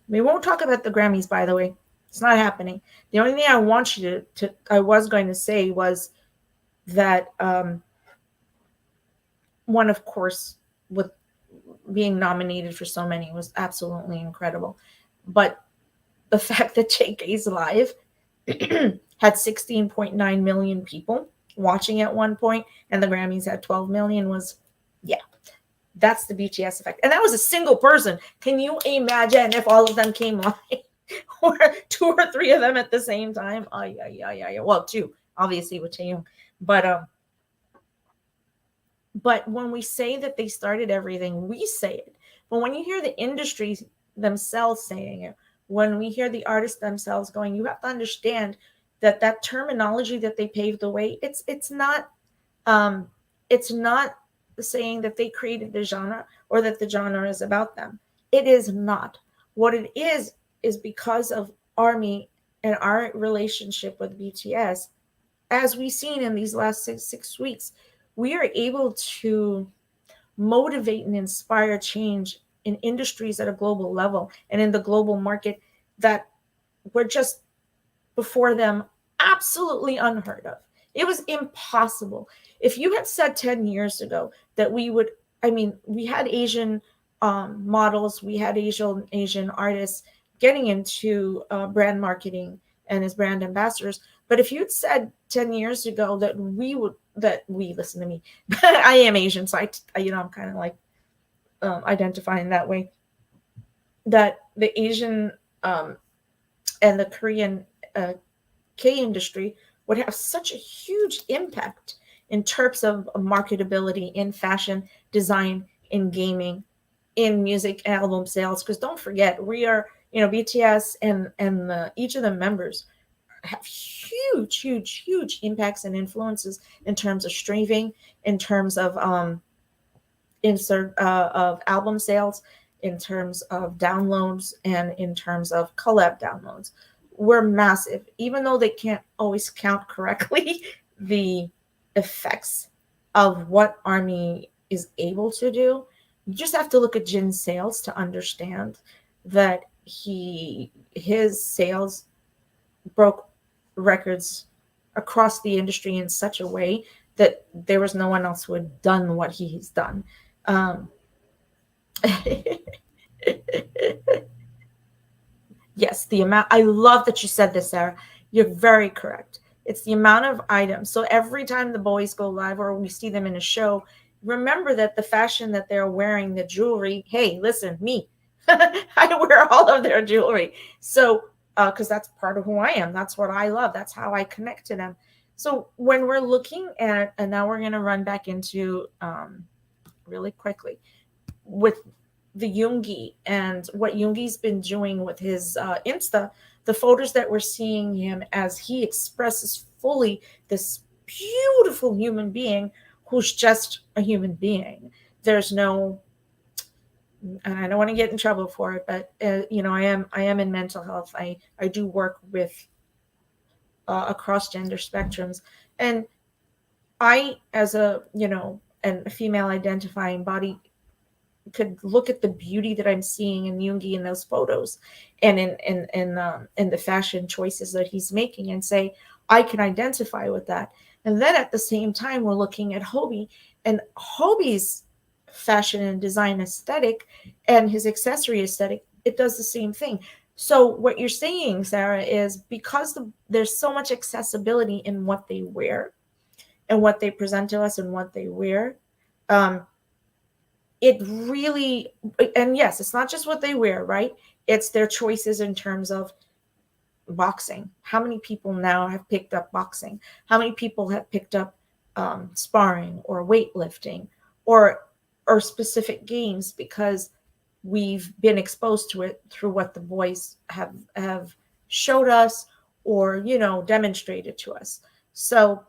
We won't talk about the Grammys, by the way. It's not happening. The only thing I want you I was going to say was that, one, of course, with being nominated for so many, was absolutely incredible. But the fact that JK's Live had 16.9 million people watching at one point, and the Grammys had 12 million, was, yeah, that's the BTS effect. And that was a single person. Can you imagine if all of them came live? Or two or three of them at the same time? Oh, yeah. Well, two, obviously, with Taeyong. But when we say that they started everything, we say it. But when you hear the industry themselves saying it, when we hear the artists themselves going, you have to understand that terminology that they paved the way, um, it's not saying that they created the genre, or that the genre is about them. It is not. What it is because of ARMY and our relationship with BTS, as we've seen in these last six weeks, we are able to motivate and inspire change in industries at a global level, and in the global market that were just before them absolutely unheard of. It was impossible. If you had said 10 years ago that we had Asian models, we had Asian artists getting into brand marketing and as brand ambassadors, But if you'd said 10 years ago that we listen to me, I am Asian, so I'm kind of like identifying that way, that the Asian um, and the Korean K industry would have such a huge impact in terms of marketability in fashion, design, in gaming, in music album sales. Because don't forget, we are, BTS and each of the members have huge, huge, huge impacts and influences in terms of streaming, in terms of insert of album sales, in terms of downloads, and in terms of collab downloads. We're massive, even though they can't always count correctly the effects of what Army is able to do. You just have to look at Jin's sales to understand that his sales broke records across the industry in such a way that there was no one else who had done what he's done. Um, yes, the amount. I love that you said this, Sarah. You're very correct. It's the amount of items. So every time the boys go live or we see them in a show, remember that the fashion that they're wearing, the jewelry. Hey, listen, me. I wear all of their jewelry. So, because that's part of who I am. That's what I love. That's how I connect to them. So when we're looking at, and now we're going to run back into really quickly with the Yoongi and what Yoongi's been doing with his Insta, the photos that we're seeing him as he expresses fully this beautiful human being who's just a human being. There's no, and I don't want to get in trouble for it, but I am in mental health. I do work with across gender spectrums, and I, as a and a female identifying body, could look at the beauty that I'm seeing in Yoongi in those photos, and in the fashion choices that he's making, and say I can identify with that. And then at the same time, we're looking at Hobie and Hobie's fashion and design aesthetic and his accessory aesthetic. It does the same thing. So what you're saying, Sarah, is because there's so much accessibility in what they wear and what they present to us and what they wear. Um, it really, and yes, it's not just what they wear, right? It's their choices in terms of boxing. How many people now have picked up boxing? How many people have picked up sparring or weightlifting or specific games because we've been exposed to it through what the boys have showed us or demonstrated to us. So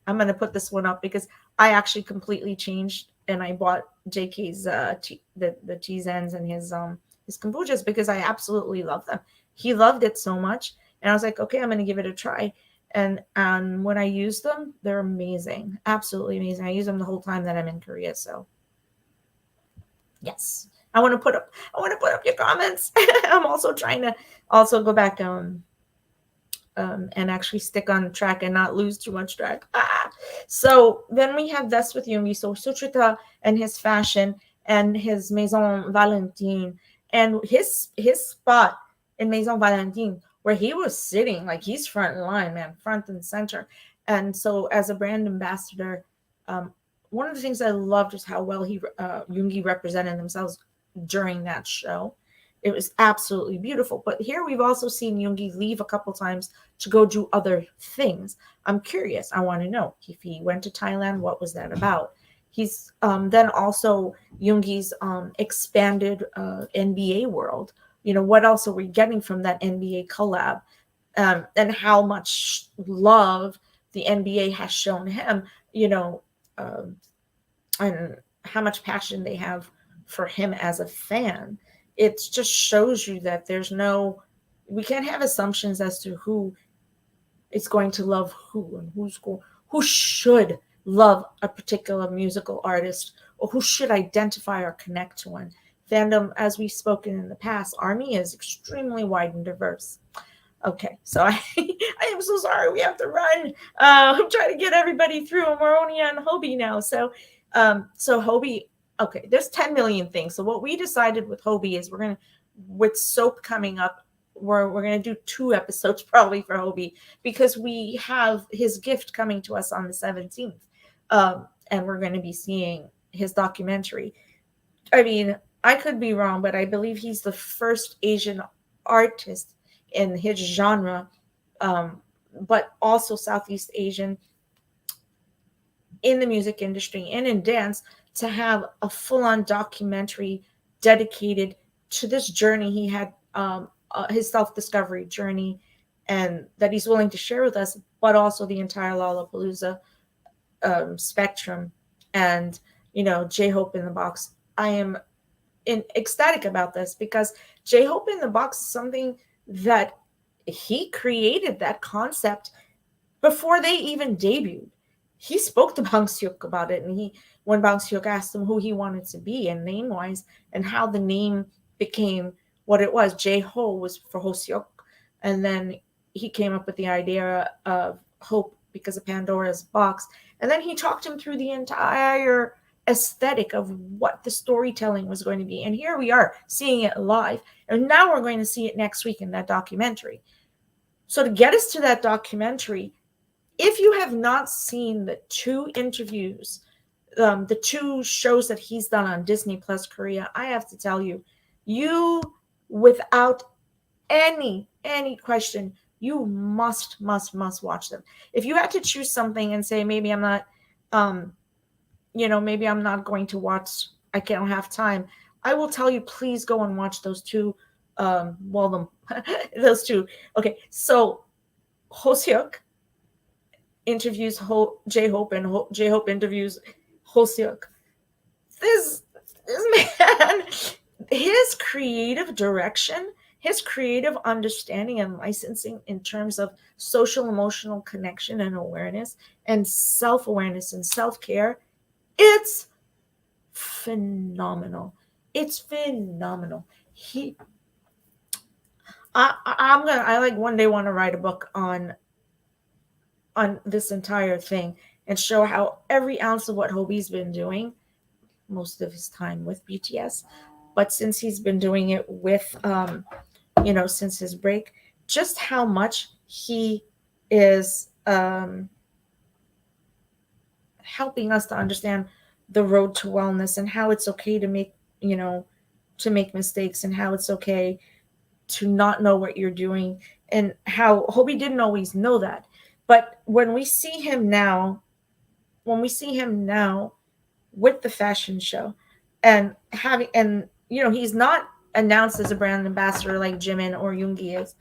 I'm going to put this one up because I actually completely changed and I bought JK's the cheese ends and his kombuchas because I absolutely love them. He loved it so much, and I was like, okay, I'm going to give it a try. And when I use them, they're amazing, absolutely amazing. I use them the whole time that I'm in Korea. So yes, I want to put up your comments. I'm also trying to also go back and actually stick on track and not lose too much track. So then we have this with Yumi. So Suchita and his fashion and his Maison Valentine and his spot in Maison Valentine where he was sitting, like he's front line, man, front and center. And so as a brand ambassador, one of the things I loved was how well Yoongi represented themselves during that show. It was absolutely beautiful. But here we've also seen Yoongi leave a couple times to go do other things. I'm curious. I want to know if he went to Thailand, what was that about? He's then also Yoongi's expanded NBA world. What else are we getting from that NBA collab? And how much love the NBA has shown him, and how much passion they have for him as a fan. It just shows you that we can't have assumptions as to who is going to love who and who should love a particular musical artist or who should identify or connect to one. Fandom, as we've spoken in the past, Army is extremely wide and diverse. Okay, so I am so sorry. We have to run. I'm trying to get everybody through, and we're only on Hobie now. So Hobie, okay, there's 10 million things. So what we decided with Hobie is with soap coming up, we're gonna do 2 episodes probably for Hobie, because we have his gift coming to us on the 17th, and we're going to be seeing his documentary. I mean, I could be wrong, but I believe he's the first Asian artist in his genre, um, but also Southeast Asian, in the music industry and in dance, to have a full-on documentary dedicated to this journey he had, his self-discovery journey, and that he's willing to share with us, but also the entire Lollapalooza spectrum. And J-Hope in the Box, I am ecstatic about this, because J-Hope in the Box is something that he created, that concept, before they even debuted. He spoke to Bang Seok about it, and when Bang Seok asked him who he wanted to be and name wise, and how the name became what it was. J-Ho was for Ho Seok, and then he came up with the idea of Hope because of Pandora's box. And then he talked him through the entire aesthetic of what the storytelling was going to be. And here we are seeing it live. And now we're going to see it next week in that documentary. So to get us to that documentary, if you have not seen the 2 interviews, the 2 shows that he's done on Disney Plus Korea, I have to tell you, without any question, you must watch them. If you had to choose something and say, maybe I'm not, maybe I'm not going to watch, I don't have time, I will tell you, please go and watch those 2. Those 2. Okay, so Ho Seok interviews J-Hope, and J-Hope interviews Ho Seok. This man, his creative direction, his creative understanding and licensing in terms of social emotional connection and awareness and self-awareness and self-care, it's phenomenal. It's phenomenal. I like one day want to write a book on this entire thing, and show how every ounce of what Hobie's been doing, most of his time with BTS, but since he's been doing it with, since his break, just how much he is helping us to understand the road to wellness, and how it's okay to make, mistakes, and how it's okay to not know what you're doing, and how Hobie didn't always know that. But when we see him now with the fashion show, and he's not announced as a brand ambassador like Jimin or Yoongi is,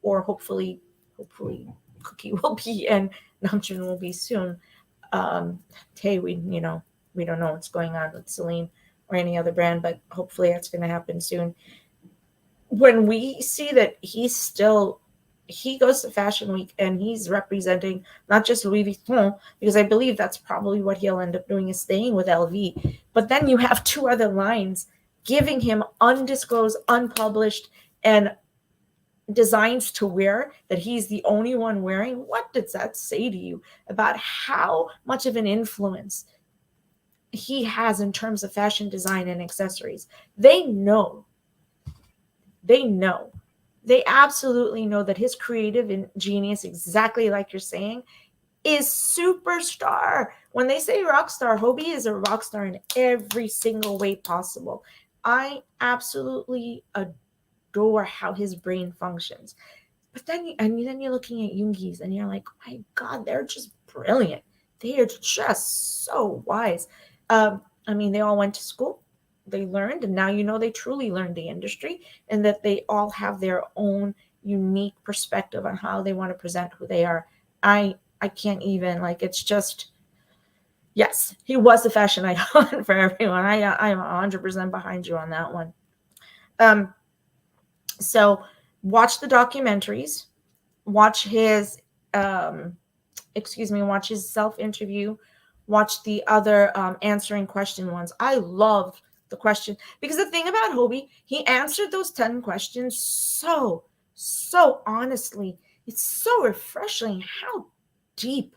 or hopefully Cookie will be, and Namjoon will be soon. Hey, we don't know what's going on with Celine or any other brand, but hopefully that's going to happen soon. When we see that he goes to Fashion Week and he's representing not just Louis Vuitton, because I believe that's probably what he'll end up doing, is staying with LV. But then you have 2 other lines giving him undisclosed, unpublished, and designs to wear that he's the only one wearing. What does that say to you about how much of an influence he has in terms of fashion design and accessories? They know. They absolutely know that his creative genius, exactly like you're saying, is superstar. When they say rock star, Hobie is a rock star in every single way possible. I absolutely adore how his brain functions. But then you're looking at Yoongi's and you're like, oh my God, they're just brilliant. They are just so wise. They all went to school. They learned, and now they truly learned the industry, and that they all have their own unique perspective on how they want to present who they are. I can't even, it's just, yes, he was the fashion icon for everyone. I'm 100% behind you on that one. So watch the documentaries, watch his watch his self interview, watch the other answering question ones. I love the question, because the thing about Hobie, he answered those 10 questions so honestly. It's so refreshing how deep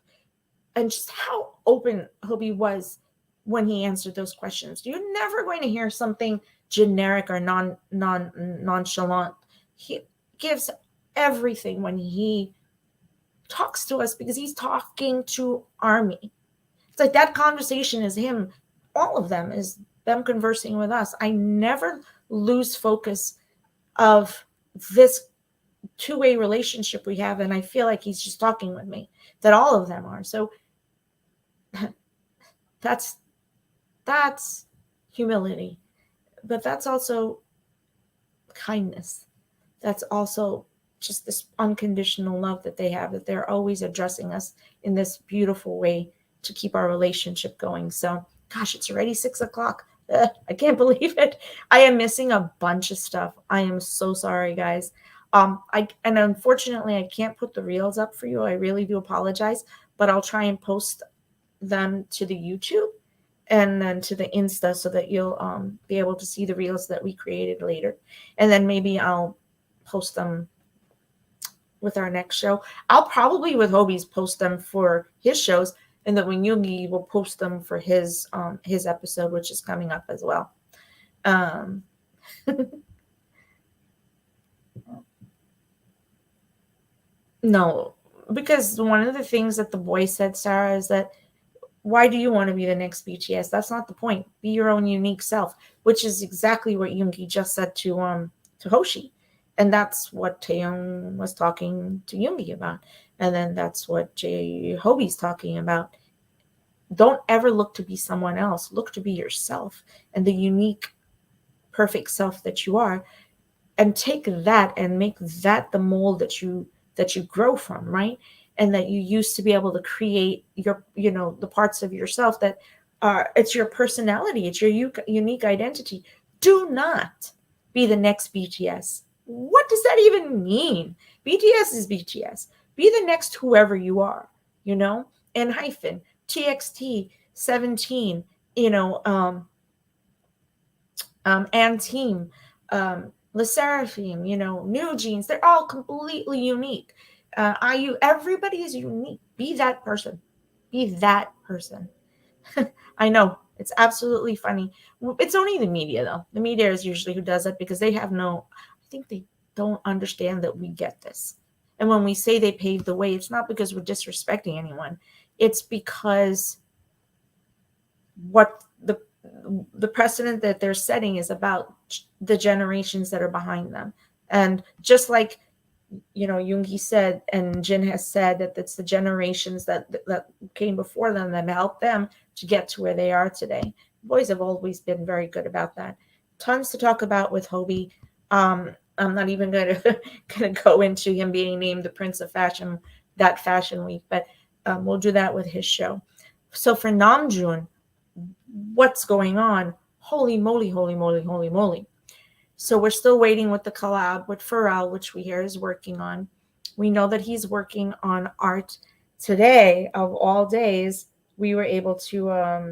and just how open Hobie was when he answered those questions. You're never going to hear something generic or nonchalant. gives everything when he talks to us because he's talking to Army. It's like that conversation is him, all of them is them conversing with us. I never lose focus of this two-way relationship we have, and I feel like he's just talking with me, that all of them are. So that's that's humility, but that's also kindness. That's also just this unconditional love that they have, that they're always addressing us in this beautiful way to keep our relationship going. So gosh, it's already 6 o'clock. I can't believe it. I am missing a bunch of stuff. I am so sorry, guys. And unfortunately I can't put the reels up for you. I really do apologize, but I'll try and post them to the YouTube and then to the Insta so that you'll be able to see the reels that we created later. And then maybe I'll post them with our next show. I'll probably with Hobie's post them for his shows, and then when Yoongi will post them for his episode, which is coming up as well. Um, no, because one of the things that the boy said, Sarah, is that why do you want to be the next BTS? That's not the point. Be your own unique self, which is exactly what Yoongi just said to Hoshi. And that's what Taeyong was talking to Yoongi about. And then that's what Hobie's talking about. Don't ever look to be someone else. Look to be yourself and the unique, perfect self that you are, and take that and make that the mold that you grow from, right? And that you used to be able to create your, the parts of yourself that are, it's your personality, it's your unique identity. Do not be the next BTS. What does that even mean? BTS is BTS. Be the next whoever you are, and hyphen TXT 17, and team, Le Seraphim, New Jeans, they're all completely unique. IU, everybody is unique. Be that person. Be that person. I know it's absolutely funny. It's only the media, though. The media is usually who does it because they have I think they don't understand that we get this. And when we say they paved the way, it's not because we're disrespecting anyone. It's because what the precedent that they're setting is about the generations that are behind them. And just like Yoongi said and Jin has said, that it's the generations that came before them that helped them to get to where they are today. Boys have always been very good about that. Tons to talk about with Hobie. I'm not even gonna go into him being named the Prince of Fashion that fashion week, but we'll do that with his show. So for Namjoon, what's going on? Holy moly, holy moly, holy moly. So we're still waiting with the collab with Pharrell, which we hear is working on. We know that he's working on art. Today, of all days, we were able to,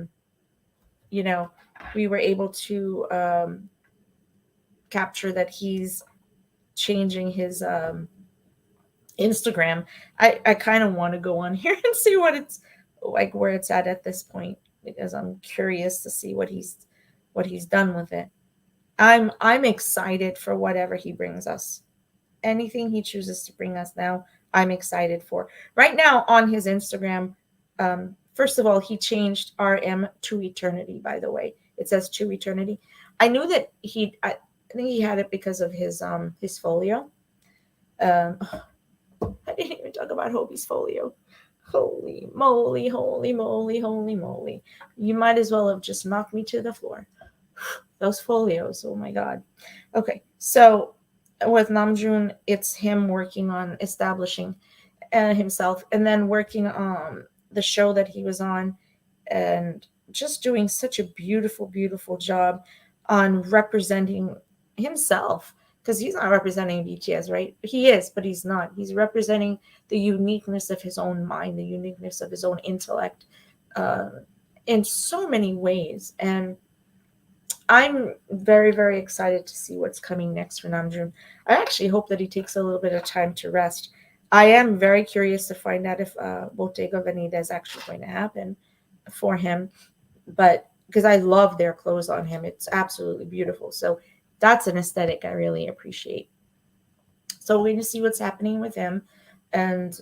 capture that he's changing his Instagram. I kind of want to go on here and see what it's like, where it's at this point, because I'm curious to see what he's done with it. I'm excited for whatever he brings us. Anything he chooses to bring us now, I'm excited for. Right now on his Instagram, first of all, he changed RM to Eternity, by the way. It says to Eternity. I knew that I think he had it because of his folio. I didn't even talk about Hobie's folio. Holy moly, holy moly, holy moly. You might as well have just knocked me to the floor. Those folios, oh my god. Okay, so with Namjoon, it's him working on establishing himself, and then working on the show that he was on, and just doing such a beautiful, beautiful job on representing himself, because he's not representing BTS, right? He is, but he's not. He's representing the uniqueness of his own mind, the uniqueness of his own intellect, uh, in so many ways. And I'm very, very excited to see what's coming next for Namjoon. I actually hope that he takes a little bit of time to rest. I am very curious to find out if Bottega Veneta is actually going to happen for him, but because I love their clothes on him, it's absolutely beautiful. So that's an aesthetic I really appreciate. So we're going to see what's happening with him. And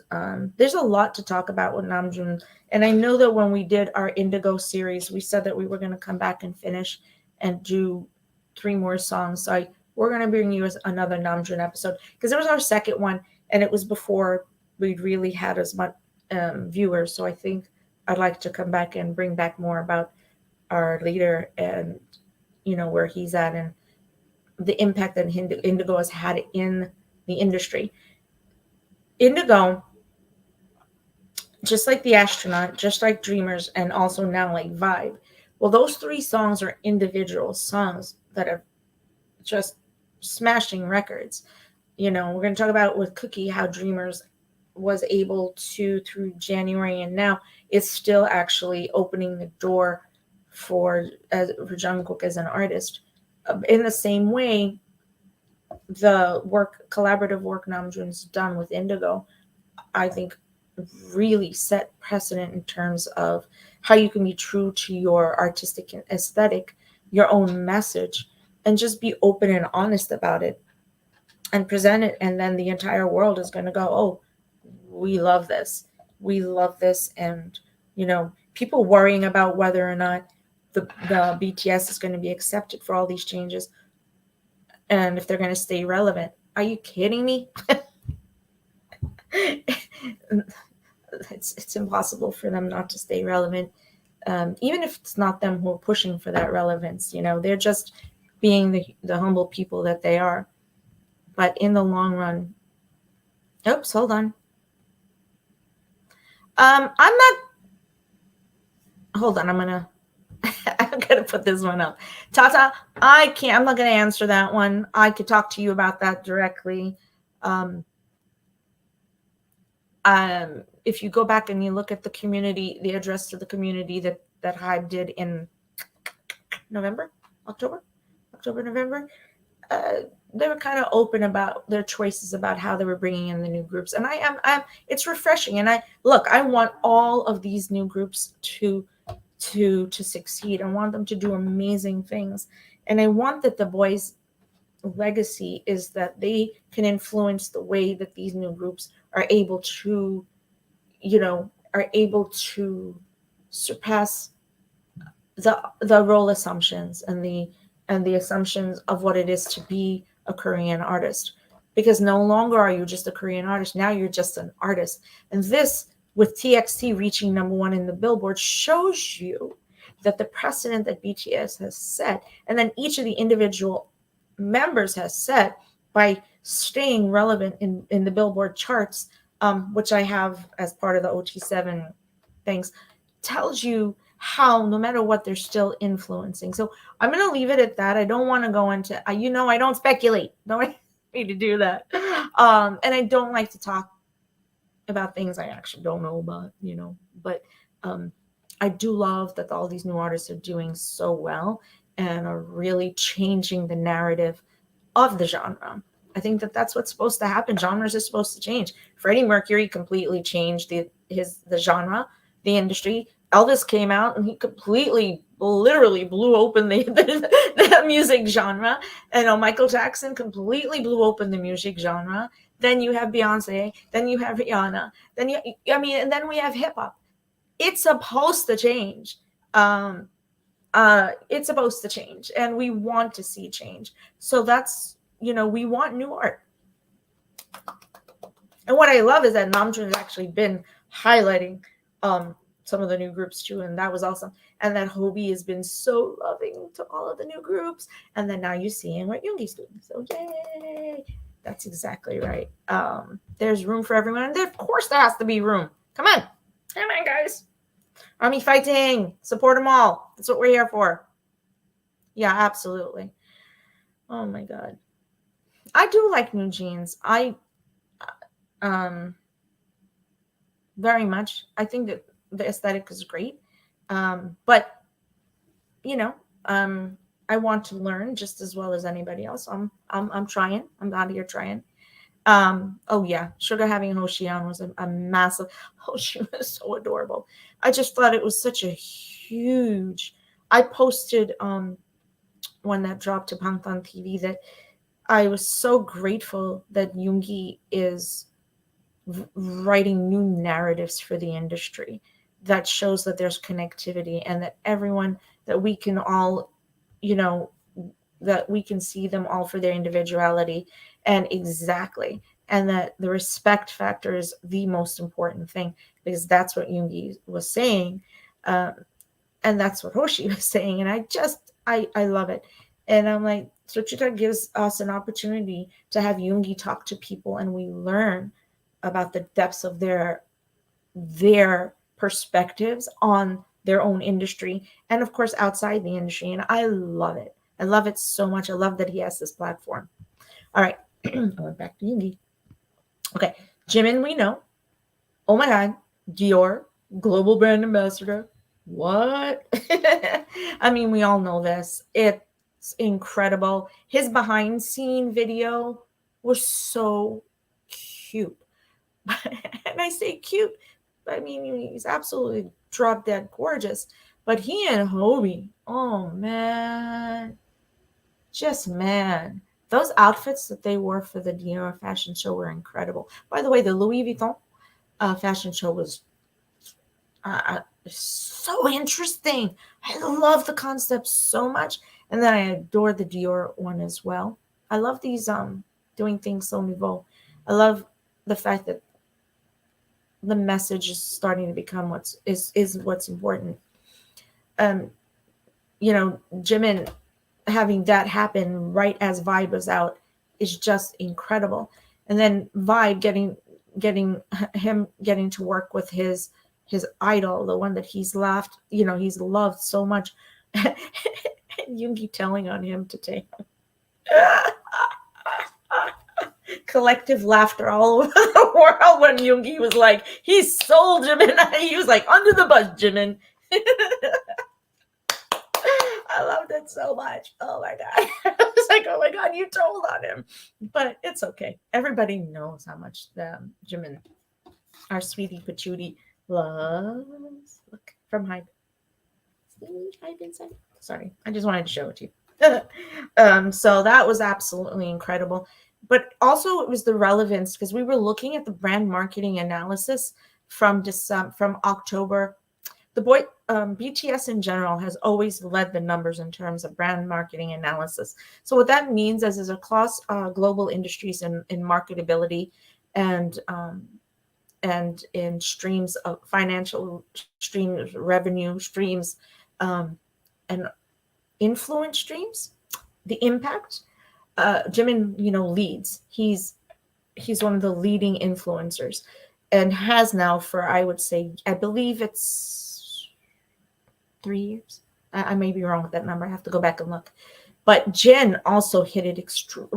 there's a lot to talk about with Namjoon. And I know that when we did our Indigo series, we said that we were going to come back and finish and do 3 more songs. So we're going to bring you another Namjoon episode because it was our second one, and it was before we'd really had as much viewers. So I think I'd like to come back and bring back more about our leader and where he's at and the impact that Indigo has had in the industry. Indigo, just like The Astronaut, just like Dreamers, and also now like Vibe. Well, those 3 songs are individual songs that are just smashing records. We're going to talk about with Cookie how Dreamers was able to, through January and now, it's still actually opening the door for Jungkook as an artist. In the same way, the collaborative work Namjoon's done with Indigo, I think really set precedent in terms of how you can be true to your artistic aesthetic, your own message, and just be open and honest about it and present it. And then the entire world is going to go, oh, we love this. We love this. And, people worrying about whether or not the BTS is going to be accepted for all these changes and if they're going to stay relevant. Are you kidding me? It's impossible for them not to stay relevant. Even if it's not them who are pushing for that relevance, they're just being the humble people that they are. But in the long run, oops, hold on. I'm not. Hold on, I'm gonna put this one up. Tata, I can't. I'm not gonna answer that one. I could talk to you about that directly. If you go back and you look at the community, the address to the community that Hybe did in October, November, they were kind of open about their choices about how they were bringing in the new groups, and it's refreshing. And I want all of these new groups to succeed. I want them to do amazing things, and I want that the boys' legacy is that they can influence the way that these new groups are able to surpass the role assumptions and the assumptions of what it is to be a Korean artist, because no longer are you just a Korean artist. Now you're just an artist. And this, with TXT reaching #1 in the Billboard, shows you that the precedent that BTS has set, and then each of the individual members has set by staying relevant in the Billboard charts, which I have as part of the OT7 things, tells you how no matter what, they're still influencing. So I'm going to leave it at that. I don't want to go into, I don't speculate. Don't need to do that. And I don't like to talk about things I actually don't know about, but I do love that all these new artists are doing so well and are really changing the narrative of the genre. I think that that's what's supposed to happen. Genres are supposed to change. Freddie Mercury completely changed the genre, the industry. Elvis came out and he completely, literally blew open the music genre. And Michael Jackson completely blew open the music genre. Then you have Beyonce. Then you have Rihanna. And then we have hip hop. It's supposed to change. It's supposed to change, and we want to see change. So that's, we want new art. And what I love is that Namjoon has actually been highlighting some of the new groups too, and that was awesome. And that Hobie has been so loving to all of the new groups, and then now you're seeing what Yoongi's doing. So yay! That's exactly right. There's room for everyone, and of course there has to be room. Come on, guys! Army fighting, support them all. That's what we're here for. Yeah, absolutely. Oh my god, I do like New Jeans. Very much. I think that the aesthetic is great. But I want to learn just as well as anybody else. I'm trying. I'm out here trying. Oh yeah, Sugar having Hoshi on was a massive. Hoshi was so adorable. I just thought it was such a huge. I posted when that dropped to Bangtan TV that I was so grateful that Yoongi is writing new narratives for the industry that shows that there's connectivity and that everyone, that we can all, you know, that we can see them all for their individuality, and exactly, and that the respect factor is the most important thing, because that's what Yoongi was saying, um, and that's what Hoshi was saying, and I love it. And I'm like, Sochita gives us an opportunity to have Yoongi talk to people, and we learn about the depths of their perspectives on their own industry, and of course outside the industry. And I love it. I love it so much. I love that he has this platform. All right. I went back to Yoongi. Okay. Jimin, we know. Oh my God. Dior, global brand ambassador. What? I mean, we all know this. It's incredible. His behind scene video was so cute. And I say cute, I mean, he's absolutely drop dead gorgeous. But he and Hobie, oh man, just man. Those outfits that they wore for the Dior fashion show were incredible. By the way, the Louis Vuitton fashion show was so interesting. I love the concept so much. And then I adore the Dior one as well. I love these doing things so nouveau. I love the fact that the message is starting to become what's important. Um, Jimin having that happen right as Vibe was out is just incredible. And then Vibe getting to work with his idol, the one that he's loved so much. Yoongi telling on him to take collective laughter all over the world when Yoongi was like, he sold Jimin. He was like, under the bus, Jimin. I loved it so much. Oh my God. I was like, oh my God, you told on him. But it's okay. Everybody knows how much Jimin, our sweetie patootie, loves. Look, from Hype. See Hype inside? Sorry, I just wanted to show it to you. So that was absolutely incredible. But also it was the relevance, because we were looking at the brand marketing analysis from October. BTS in general has always led the numbers in terms of brand marketing analysis. So what that means is across global industries in marketability and in streams of financial streams, revenue streams, and influence streams, the impact. Jimin, leads. He's one of the leading influencers, and has now for, I would say, I believe it's 3 years. I may be wrong with that number. I have to go back and look. But Jin also hit it extremely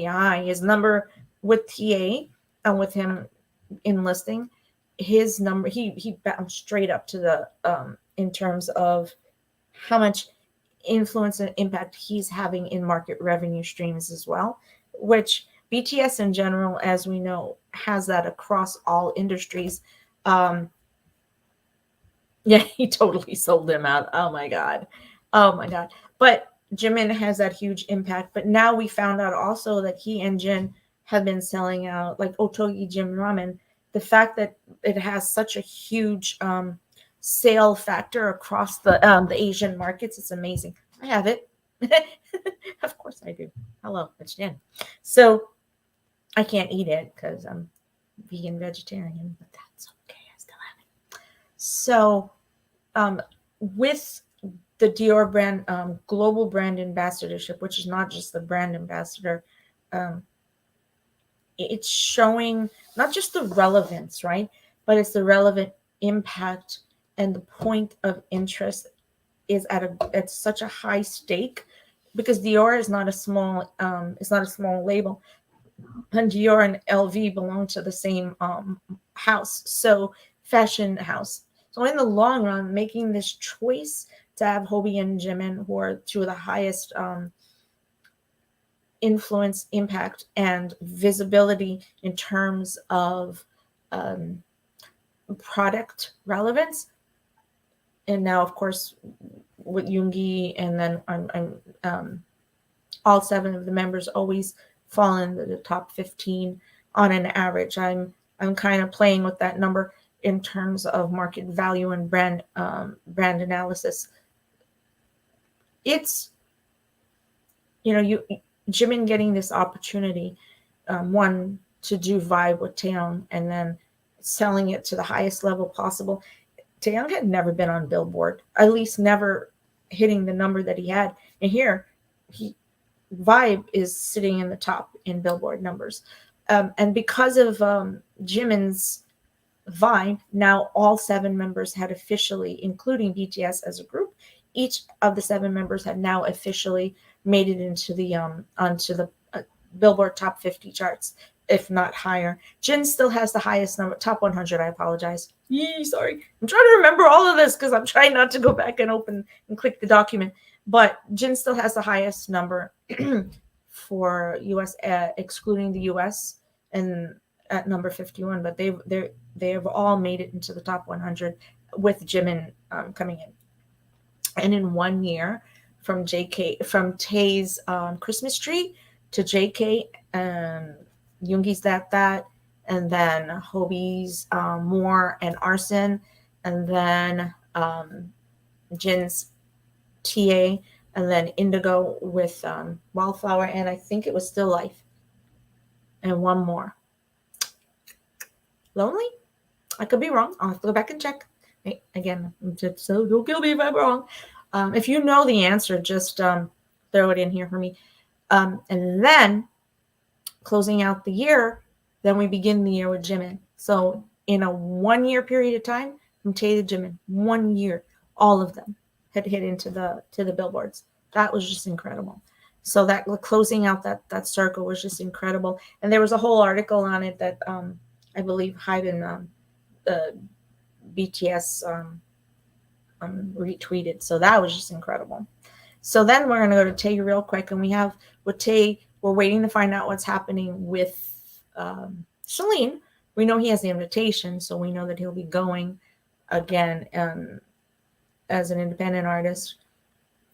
high. His number with TA and with him enlisting, his number, he bounced straight up to the in terms of how much influence and impact he's having in market revenue streams as well, which BTS in general, as we know, has that across all industries. Yeah, he totally sold him out. Oh my God. But Jimin has that huge impact. But now we found out also that he and Jin have been selling out, like Otogi Jim Ramen. The fact that it has such a huge sale factor across the Asian markets, it's amazing. I have it. Of course I do. Hello, it's Jin. So I can't eat it because I'm vegan vegetarian, but that's okay. I still have it. So with the Dior brand global brand ambassadorship, which is not just the brand ambassador, it's showing not just the relevance, right? But it's the relevant impact, and the point of interest is at such a high stake, because Dior is not a small label, and Dior and LV belong to the same house, so fashion house. So in the long run, making this choice to have Hobie and Jimin, who are two of the highest influence, impact, and visibility in terms of product relevance, and now of course with Yoongi, and then all 7 of the members always fall into the top 15 on an average. I'm kind of playing with that number in terms of market value and brand analysis. It's, you Jimin getting this opportunity, one, to do Vibe with Taeyong, and then selling it to the highest level possible. Taeyong had never been on Billboard, at least never hitting the number that he had. And here, he Vibe is sitting in the top in Billboard numbers. And because of Jimin's Vibe, now all 7 members had officially, including BTS as a group, each of the 7 members had now officially made it into the onto the Billboard Top 50 charts, if not higher. Jin still has the highest number, top 100. I apologize. Yee, sorry, I'm trying to remember all of this because I'm trying not to go back and open and click the document. But Jin still has the highest number for US, excluding the US, and at number 51. But they have all made it into the top 100 with Jimin coming in. And in 1 year, from Tae's Christmas Tree to JK and Yoongi's That, and then Hobie's More and Arson, and then Jin's TA, and then Indigo with Wildflower, and I think it was Still Life, and one more. Lonely? I could be wrong. I'll have to go back and check. Again, so don't kill me if I'm wrong. If you know the answer, just throw it in here for me. And then, closing out the year, then we begin the year with Jimin. So in a 1 year period of time, from Tae to Jimin, 1 year, all of them had hit into the billboards. That was just incredible. So that closing out that circle was just incredible. And there was a whole article on it that I believe Hyden BTS retweeted. So that was just incredible. So then we're going to go to Tae real quick, and we have with Tae, we're waiting to find out what's happening with Celine. We know he has the invitation, so we know that he'll be going again as an independent artist.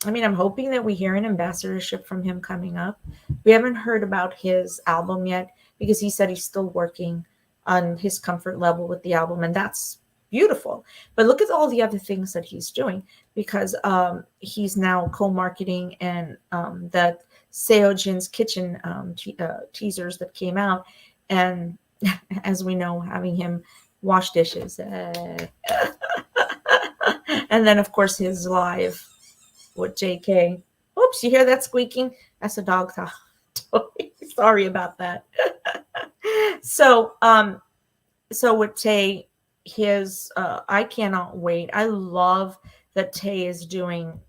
I mean, I'm hoping that we hear an ambassadorship from him coming up. We haven't heard about his album yet because he said he's still working on his comfort level with the album, and that's beautiful. But look at all the other things that he's doing, because he's now co-marketing and that Seojin's Kitchen teasers that came out, and as we know, having him wash dishes, and then of course his live with JK. Oops, you hear that squeaking? That's a dog toy. Sorry about that. So with Tae, his I cannot wait. I love that Tae is doing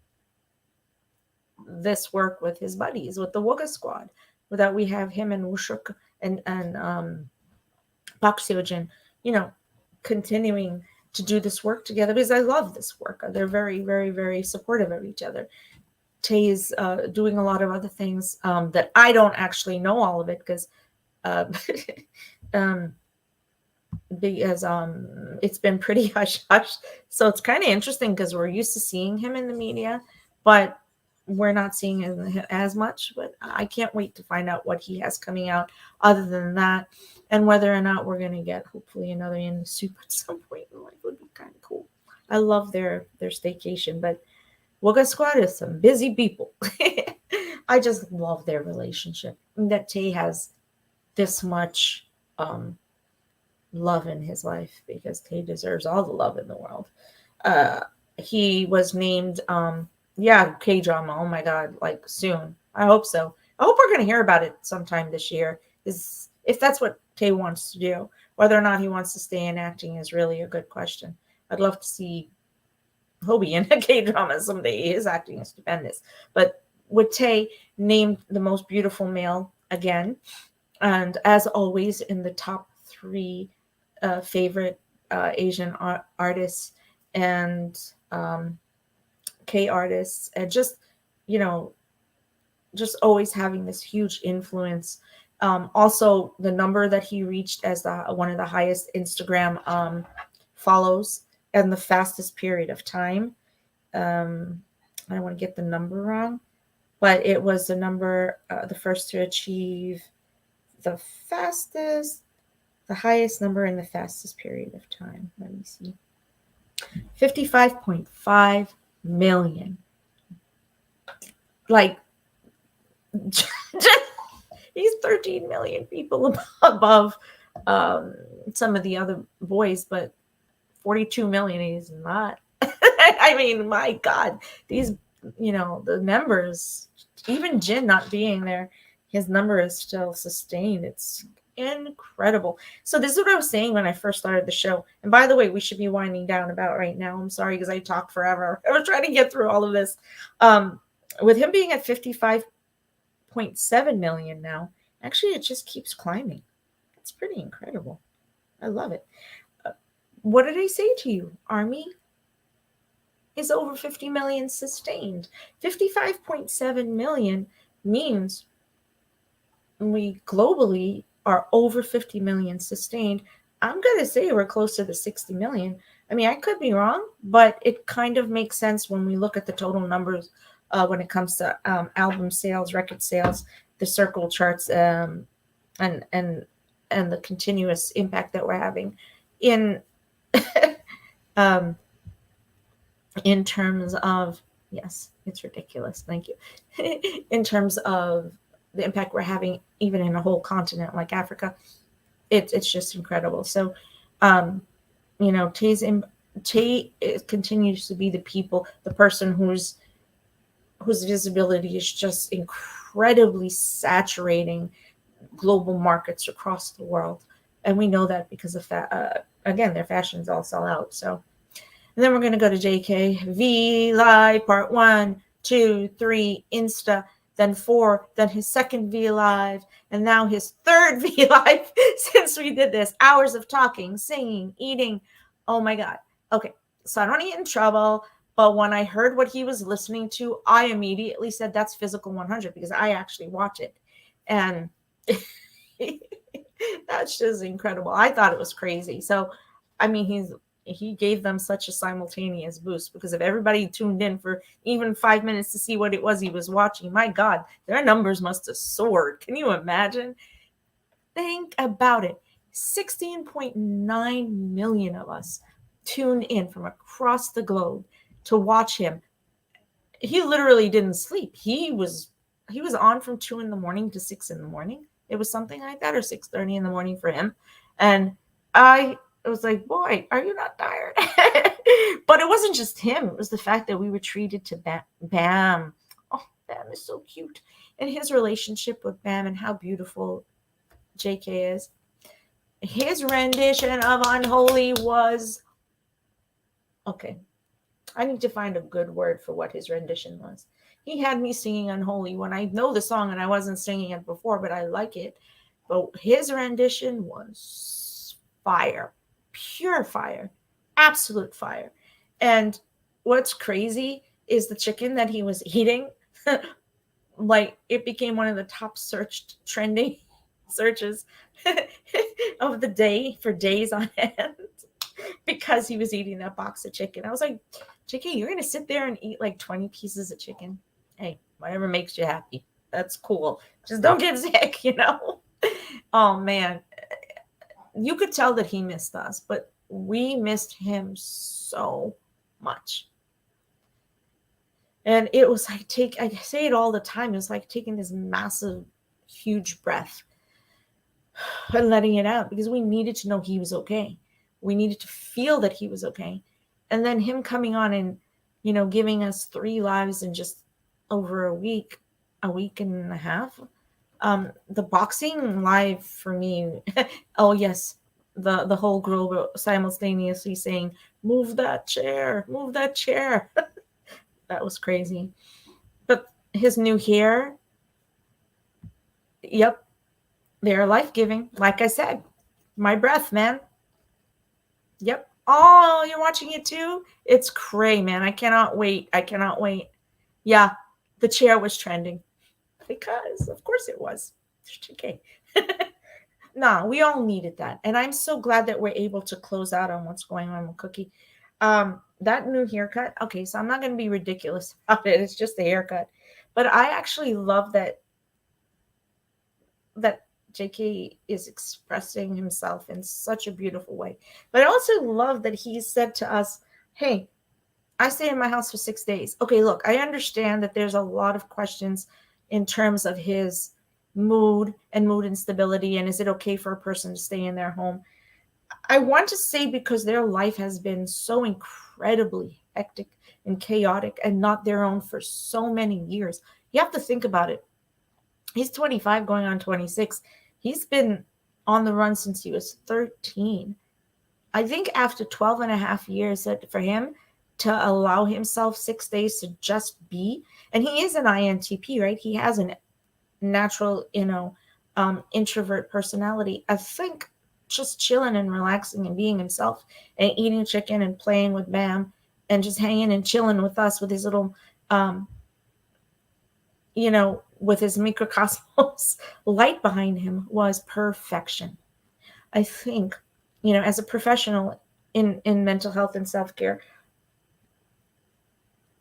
this work with his buddies, with the Wooga Squad. That we have him and Wooshuk and Park Seojin, continuing to do this work together, because I love this work. They're very, very, very supportive of each other. Tae is doing a lot of other things that I don't actually know all of it, because it's been pretty hush hush. So it's kind of interesting because we're used to seeing him in the media, but we're not seeing him as much. But I can't wait to find out what he has coming out other than that, and whether or not we're going to get hopefully another In the Soup at some point in life would be kind of cool. I love their staycation, but Wooga Squad is some busy people. I just love their relationship, and that Tae has this much love in his life, because Tae deserves all the love in the world. He was named K-drama. Oh my god, like soon. I hope so. I hope we're going to hear about it sometime this year, if that's what Tae wants to do. Whether or not he wants to stay in acting is really a good question. I'd love to see Hobie in a K-drama someday. His acting is stupendous. But with Tae named the most beautiful male again, and as always in the top 3 favorite Asian artists and K artists, and just always having this huge influence. Also, the number that he reached as one of the highest Instagram follows in the fastest period of time. I don't want to get the number wrong. but it was the first to achieve the fastest, the highest number in the fastest period of time. Let me see. 55.5 million. Like, he's 13 million people above some of the other boys, but 42 million is not. I mean, my God, these, the numbers, even Jin not being there, his number is still sustained. It's incredible. So this is what I was saying when I first started the show. And by the way, we should be winding down about right now. I'm sorry because I talked forever. I was trying to get through all of this. With him being at 55.7 million now, actually it just keeps climbing. It's pretty incredible. I love it. What did I say to you? Army is over 50 million sustained. 55.7 million means we globally are over 50 million sustained. I'm going to say we're close to the 60 million. I mean, I could be wrong, but it kind of makes sense when we look at the total numbers when it comes to album sales, record sales, the circle charts, and the continuous impact that we're having in um, in terms of, yes, it's ridiculous. Thank you. In terms of the impact we're having, even in a whole continent like Africa, it's just incredible. So, Tay continues to be the person whose visibility is just incredibly saturating global markets across the world, and we know that because of again, their fashions all sell out. So. And then we're going to go to JK. V Live part 1, 2, 3, Insta, then 4, then his second V Live, and now his third V Live since we did this. Hours of talking, singing, eating. Oh my God. Okay, so I don't want to get in trouble, but when I heard what he was listening to, I immediately said that's Physical 100 because I actually watch it. And that's just incredible. I thought it was crazy. So, I mean, he gave them such a simultaneous boost because if everybody tuned in for even 5 minutes to see what it was he was watching, my God, their numbers must have soared. Can you imagine? Think about it. 16.9 million of us tuned in from across the globe to watch him. He literally didn't sleep. He was on from 2 in the morning to 6 in the morning. It was something like that, or 6:30 in the morning for him. And it was like, boy, are you not tired? But it wasn't just him. It was the fact that we were treated to Bam. Oh, Bam is so cute. And his relationship with Bam and how beautiful JK is. His rendition of Unholy was... Okay, I need to find a good word for what his rendition was. He had me singing Unholy when I know the song and I wasn't singing it before, but I like it. But his rendition was fire. Pure fire, absolute fire. And what's crazy is the chicken that he was eating, like it became one of the top searched trending searches of the day for days on end because he was eating that box of chicken. I was like, JK, you're gonna sit there and eat like 20 pieces of chicken? Hey, whatever makes you happy, that's cool. Just don't get sick. Oh man, you could tell that he missed us, but we missed him so much. And it was like I say it all the time, it was like taking this massive, huge breath and letting it out because we needed to know he was okay. We needed to feel that he was okay. And then him coming on and, giving us 3 lives in just over a week and a half. The boxing live for me, oh yes, the whole globe simultaneously saying, move that chair. That was crazy. But his new hair, yep, they're life-giving. Like I said, my breath, man. Yep. Oh, you're watching it too? It's cray, man. I cannot wait. Yeah, the chair was trending because of course it was. Okay. Nah, we all needed that. And I'm so glad that we're able to close out on what's going on with Cookie. That new haircut. Okay, so I'm not going to be ridiculous about it. It's just a haircut. But I actually love that JK is expressing himself in such a beautiful way. But I also love that he said to us, hey, I stay in my house for 6 days. Okay, look, I understand that there's a lot of questions in terms of his mood and mood instability. And is it okay for a person to stay in their home? I want to say because their life has been so incredibly hectic and chaotic and not their own for so many years. You have to think about it. He's 25 going on 26. He's been on the run since he was 13. I think after 12 and a half years that for him to allow himself 6 days to just be, and he is an INTP, right? He has a natural, introvert personality. I think just chilling and relaxing and being himself and eating chicken and playing with Bam and just hanging and chilling with us with his little, um, with his microcosmos light behind him was perfection. I think, as a professional in mental health and self-care,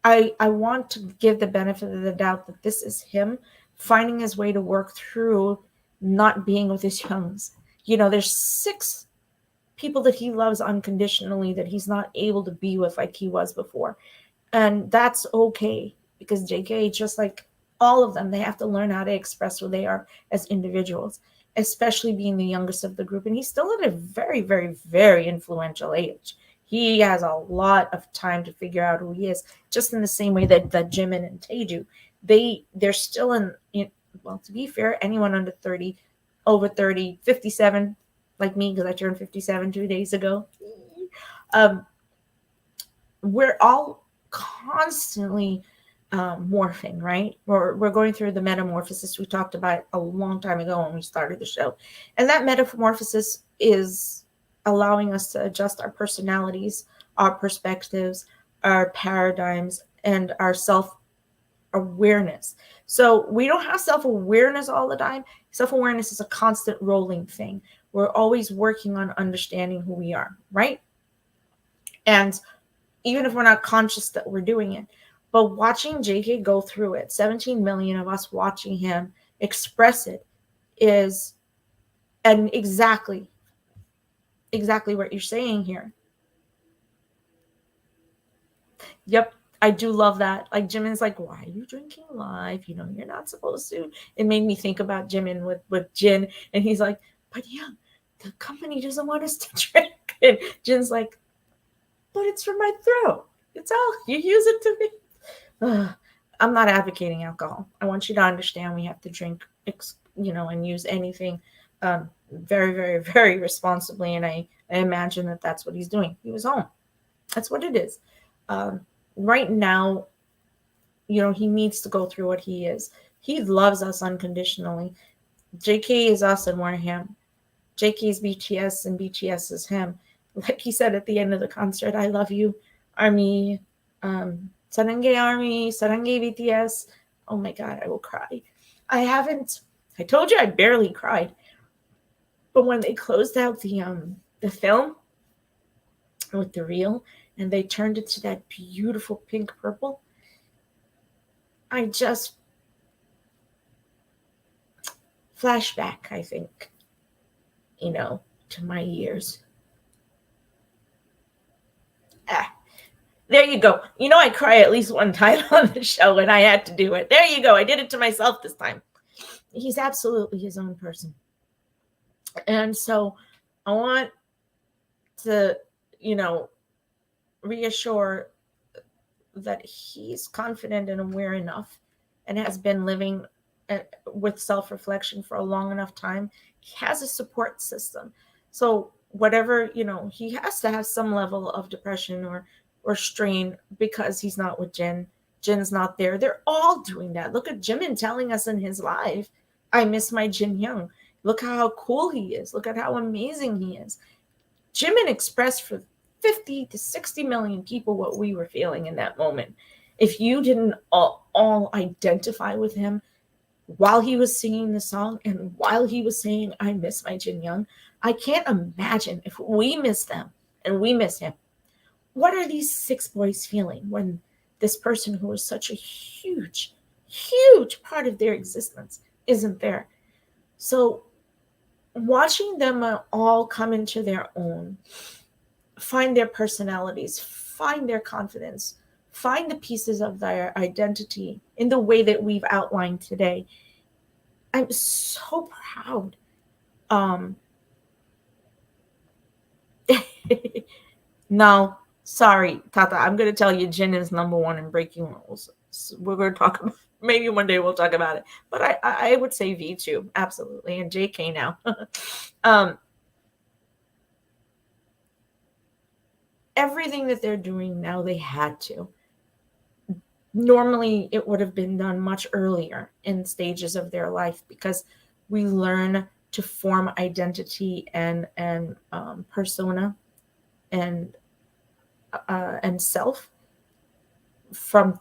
I want to give the benefit of the doubt that this is him finding his way to work through not being with his youngs. There's 6 people that he loves unconditionally that he's not able to be with like he was before. And that's okay because JK, just like all of them, they have to learn how to express who they are as individuals, especially being the youngest of the group. And he's still at a very, very, very influential age. He has a lot of time to figure out who he is, just in the same way that Jimin and Tae do. They're still well, to be fair, anyone under 30, over 30, 57, like me, because I turned 57 2 days ago. Um, we're all constantly morphing, right? We're going through the metamorphosis we talked about a long time ago when we started the show. And that metamorphosis is allowing us to adjust our personalities, our perspectives, our paradigms, and our self awareness. So we don't have self awareness all the time. Self awareness is a constant rolling thing. We're always working on understanding who we are, right? And even if we're not conscious that we're doing it. But watching JK go through it, 17 million of us watching him express it is, and exactly what you're saying here. Yep, I do love that. Like Jimin's like, why are you drinking live? You're not supposed to. It made me think about Jimin with Jin, and he's like, but yeah, the company doesn't want us to drink. And Jin's like, but it's for my throat. It's all you use it to be. I'm not advocating alcohol. I want you to understand we have to drink, and use anything very, very, very responsibly. And I imagine that that's what he's doing. He was home. That's what it is. Right now, he needs to go through what he is. He loves us unconditionally. JK is us and we're him. JK is BTS and BTS is him. Like he said at the end of the concert, I love you, Army. Saranghae Army, Saranghae BTS. Oh my God, I will cry. I told you I barely cried. But when they closed out the film with the reel and they turned it to that beautiful pink purple, I just flashback, I think, to my years. There you go. I cry at least one time on the show, and I had to do it. There you go. I did it to myself this time. He's absolutely his own person. And so I want to, reassure that he's confident and aware enough and has been living with self-reflection for a long enough time. He has a support system. So whatever, he has to have some level of depression or strain because he's not with Jin. Jin's not there. They're all doing that. Look at Jimin telling us in his live, I miss my Jin Young. Look how cool he is. Look at how amazing he is. Jimin expressed for 50 to 60 million people what we were feeling in that moment. If you didn't all identify with him while he was singing the song and while he was saying, I miss my Jin Young, I can't imagine if we miss them and we miss him. What are these 6 boys feeling when this person who was such a huge, huge part of their existence isn't there. So watching them all come into their own, find their personalities, find their confidence, find the pieces of their identity in the way that we've outlined today. I'm so proud. Um, no, sorry, Tata. I'm going to tell you, Jin is number one in breaking rules. So we're going to talk about. Maybe one day we'll talk about it. But I would say V too, absolutely, and JK now. um, everything that they're doing now, they had to. Normally, it would have been done much earlier in stages of their life because we learn to form identity and persona and and self from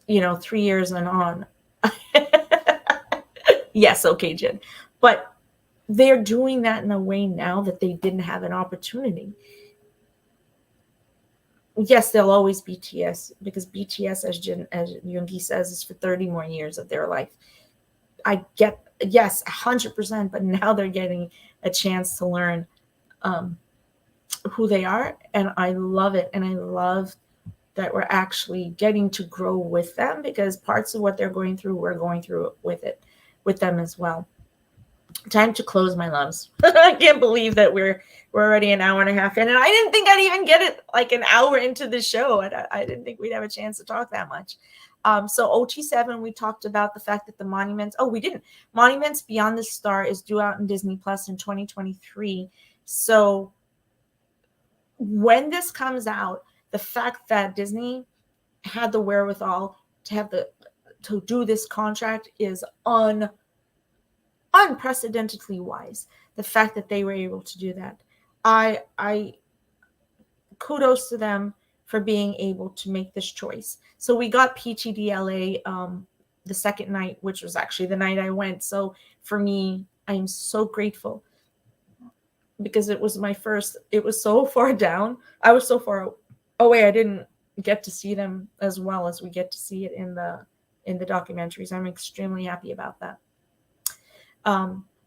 3 years and on. Yes, okay, Jen, but they're doing that in a way now that they didn't have an opportunity. Yes, they'll always BTS because BTS, as Yoongi says, is for 30 more years of their life. I get, yes, 100%, but now they're getting a chance to learn um, who they are, and I love it, and I love that we're actually getting to grow with them because parts of what they're going through, we're going through with them as well. Time to close, my loves. I can't believe that we're already an hour and a half in, and I didn't think I'd even get it like an hour into the show. I didn't think we'd have a chance to talk that much. So OT7, we talked about the fact that the Monuments. Oh, we didn't. Monuments Beyond the Star is due out in Disney Plus in 2023. So when this comes out, the fact that Disney had the wherewithal to do this contract is unprecedentedly wise. The fact that they were able to do that, I kudos to them for being able to make this choice. So we got PTDLA the second night, which was actually the night I went. So for me, I'm so grateful because it was my first. It was so far down. I was so far away. I didn't get to see them as well as we get to see it in the documentaries. I'm extremely happy about that.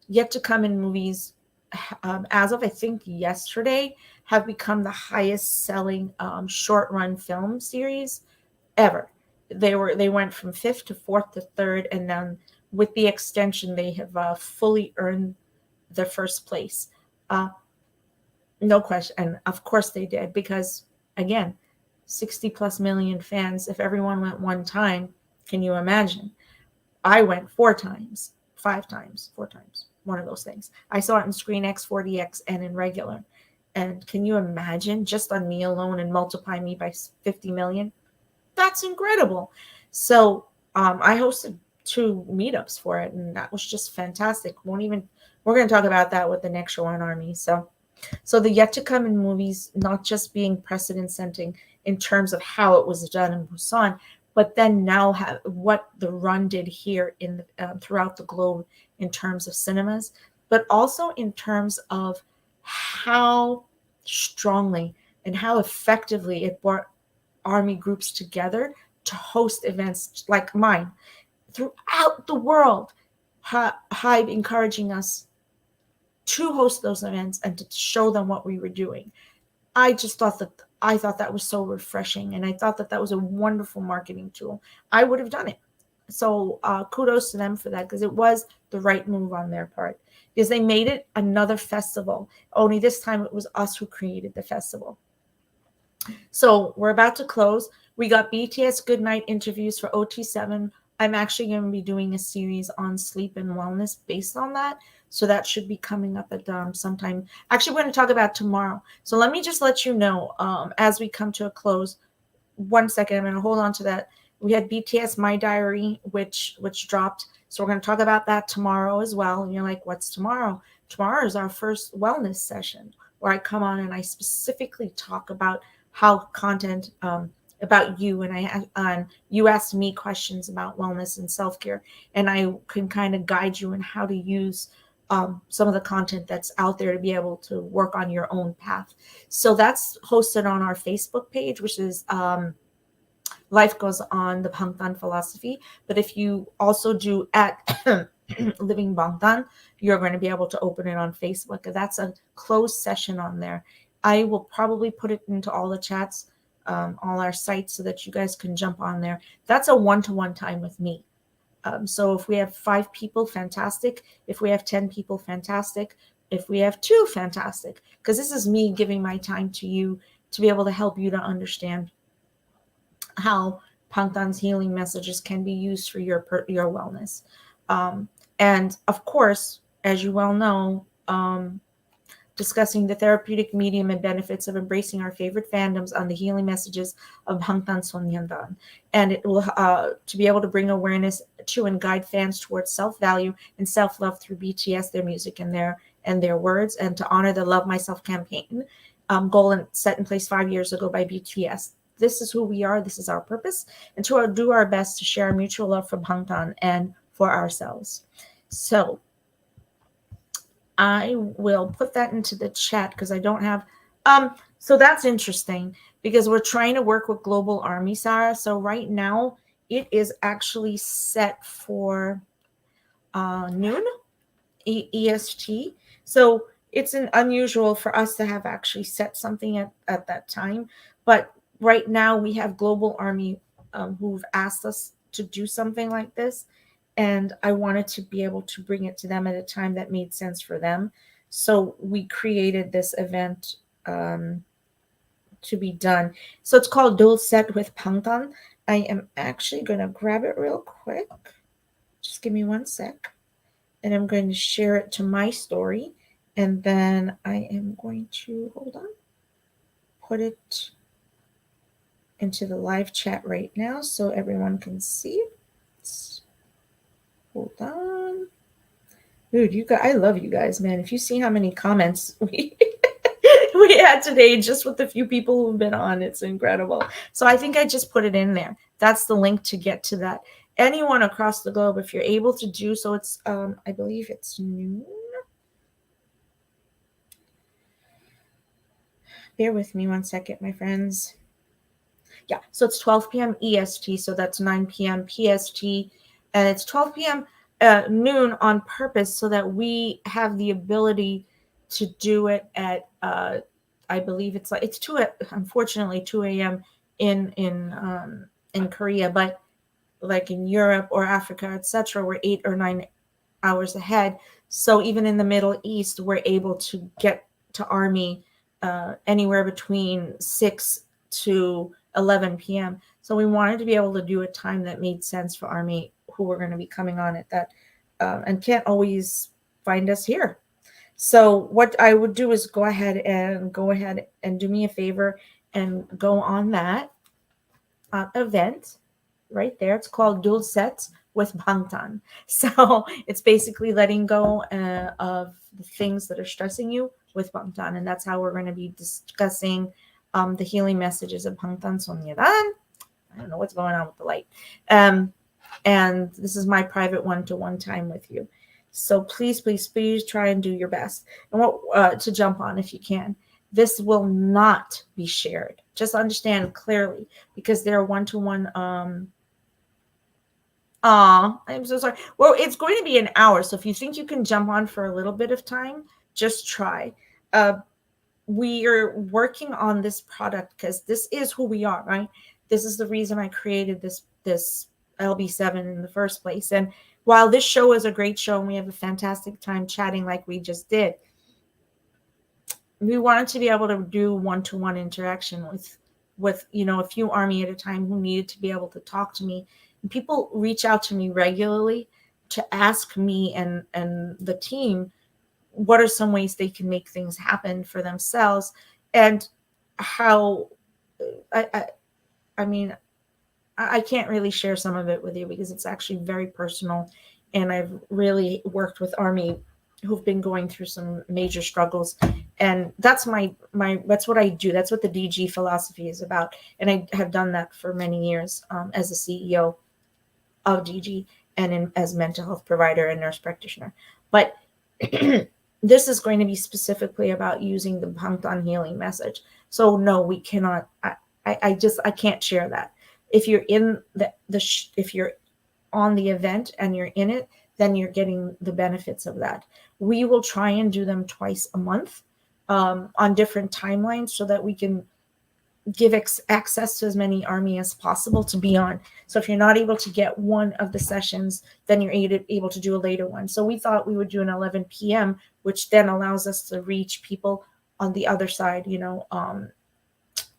Yet to come in movies, as of I think yesterday, have become the highest selling short run film series ever. They went from fifth to fourth to third, and then with the extension, they have fully earned their first place. Uh, no question, and of course they did because again, 60 plus million fans. If everyone went one time, can you imagine? I went 4 times, 5 times, 4 times, one of those things. I saw it in ScreenX, 4DX, and in regular. And can you imagine just on me alone and multiply me by 50 million? That's incredible. So I hosted 2 meetups for it, and that was just fantastic. We're going to talk about that with the next show on Army. So the yet to come in movies, not just being precedent setting in terms of how it was done in Busan, but then now what the run did here in throughout the globe in terms of cinemas, but also in terms of how strongly and how effectively it brought Army groups together to host events like mine throughout the world. Hive encouraging us to host those events and to show them what we were doing. I just thought that was so refreshing, and I thought that was a wonderful marketing tool. I would have done it. So kudos to them for that because it was the right move on their part because they made it another festival. Only this time it was us who created the festival. So we're about to close. We got BTS Goodnight interviews for OT7. I'm actually going to be doing a series on sleep and wellness based on that. So that should be coming up at sometime. Actually, we're going to talk about tomorrow. So let me just let you know as we come to a close. 1 second, I'm going to hold on to that. We had BTS My Diary, which dropped. So we're going to talk about that tomorrow as well. And you're like, what's tomorrow? Tomorrow is our first wellness session where I come on and I specifically talk about how content about you, and you asked me questions about wellness and self-care, and I can kind of guide you in how to use some of the content that's out there to be able to work on your own path. So that's hosted on our Facebook page, which is Life Goes On, the Bangtan philosophy. But if you also do at Living Bangtan, you're going to be able to open it on Facebook. That's a closed session on there. I will probably put it into all the chats, all our sites, so that you guys can jump on there. That's a one-to-one time with me. So if we have 5 people, fantastic. If we have 10 people, fantastic. If we have 2, fantastic. Because this is me giving my time to you to be able to help you to understand how Pangtan's healing messages can be used for your wellness. Um, and of course, as you well know, discussing the therapeutic medium and benefits of embracing our favorite fandoms on the healing messages of Bangtan Sonyeondan. And it will to be able to bring awareness to and guide fans towards self-value and self-love through BTS, their music and their words, and to honor the Love Myself campaign goal set in place 5 years ago by BTS. This is who we are. This is our purpose, and to do our best to share our mutual love for Bangtan and for ourselves. So I will put that into the chat because I don't have. So that's interesting because we're trying to work with Global Army, Sarah. So right now it is actually set for noon EST. So it's unusual for us to have actually set something at that time. But right now we have Global Army who've asked us to do something like this. And I wanted to be able to bring it to them at a time that made sense for them. So we created this event to be done. So it's called Dual Set with Bangtan. I am actually going to grab it real quick. Just give me 1 sec. And I'm going to share it to my story. And then I am going to, hold on, put it into the live chat right now so everyone can see it. Hold on. Dude, you guys, I love you guys, man. If you see how many comments we had today just with the few people who've been on, it's incredible. So I think I just put it in there. That's the link to get to that. Anyone across the globe, if you're able to do so, it's I believe it's noon. Bear with me 1 second, my friends. Yeah, so it's 12 p.m. EST, so that's 9 p.m. PST, and it's 12 p.m. Noon on purpose so that we have the ability to do it at I believe it's 2, unfortunately 2 a.m. in Korea, but like in Europe or Africa, etc., we're 8 or 9 hours ahead. So even in the Middle East, we're able to get to Army anywhere between 6 to 11 p.m. So we wanted to be able to do a time that made sense for Army who were going to be coming on at that and can't always find us here. So what I would do is go ahead and do me a favor and go on that event right there. It's called Dual Sets with Bangtan. So it's basically letting go of the things that are stressing you with Bangtan. And that's how we're going to be discussing the healing messages of Bangtan Sonyeondan. I don't know what's going on with the light. And this is my private one-to-one time with you. So please, please, please try and do your best. And what to jump on if you can. This will not be shared. Just understand clearly because they're one-to-one. I'm so sorry. Well, it's going to be an hour. So if you think you can jump on for a little bit of time, just try. We are working on this product because this is who we are, right? This is the reason I created this LB7 in the first place. And while this show is a great show and we have a fantastic time chatting like we just did, we wanted to be able to do one-to-one interaction with a few Army at a time who needed to be able to talk to me. And people reach out to me regularly to ask me and the team what are some ways they can make things happen for themselves, and how I mean I can't really share some of it with you because it's actually very personal, and I've really worked with Army who've been going through some major struggles, and that's that's what I do. That's what the DG philosophy is about, and I have done that for many years as a CEO of DG and as mental health provider and nurse practitioner. But this is going to be specifically about using the Bangtan healing message. So no, we cannot. I can't share that. if you're in if you're on the event and you're in it, then you're getting the benefits of that. We will try and do them twice a month, on different timelines, so that we can give access to as many army as possible to be on. So if you're not able to get one of the sessions, then you're able to do a later one. So we thought we would do an 11 p.m., which then allows us to reach people on the other side,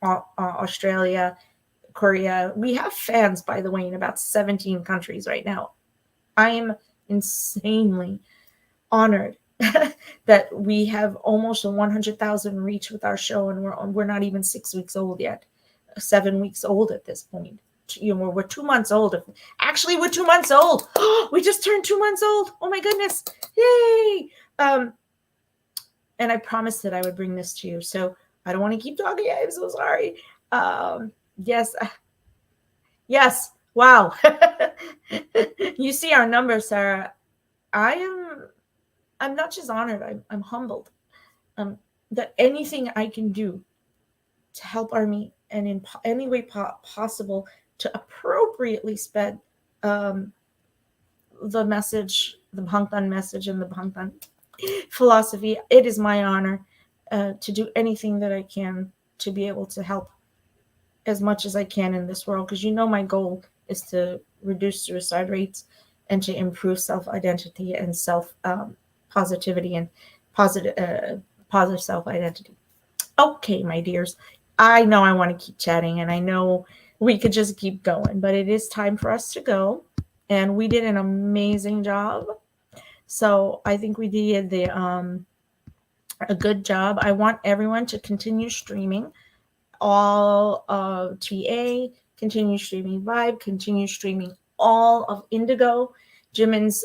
Australia, Korea. We have fans, by the way, in about 17 countries right now. I am insanely honored that we have almost a 100,000 reach with our show, and we're not even 6 weeks old yet, 7 weeks old at this point. We're 2 months old. Actually, we're 2 months old. We just turned 2 months old. Oh my goodness! Yay! And I promised that I would bring this to you, so I don't want to keep talking. I'm so sorry. Yes, yes. Wow. You see our numbers, Sarah. I'm not just honored, I'm humbled, that anything I can do to help Army and in any way possible to appropriately spread the message, the Bangtan message and the Bangtan philosophy. It is my honor to do anything that I can to be able to help as much as I can in this world, because my goal is to reduce suicide rates and to improve self-identity and positivity and positive self-identity. Okay, my dears, I know I want to keep chatting, and I know we could just keep going, but it is time for us to go. And we did an amazing job. So I think we did a good job. I want everyone to continue streaming all of TA, continue streaming Vibe, continue streaming all of Indigo. Jimin's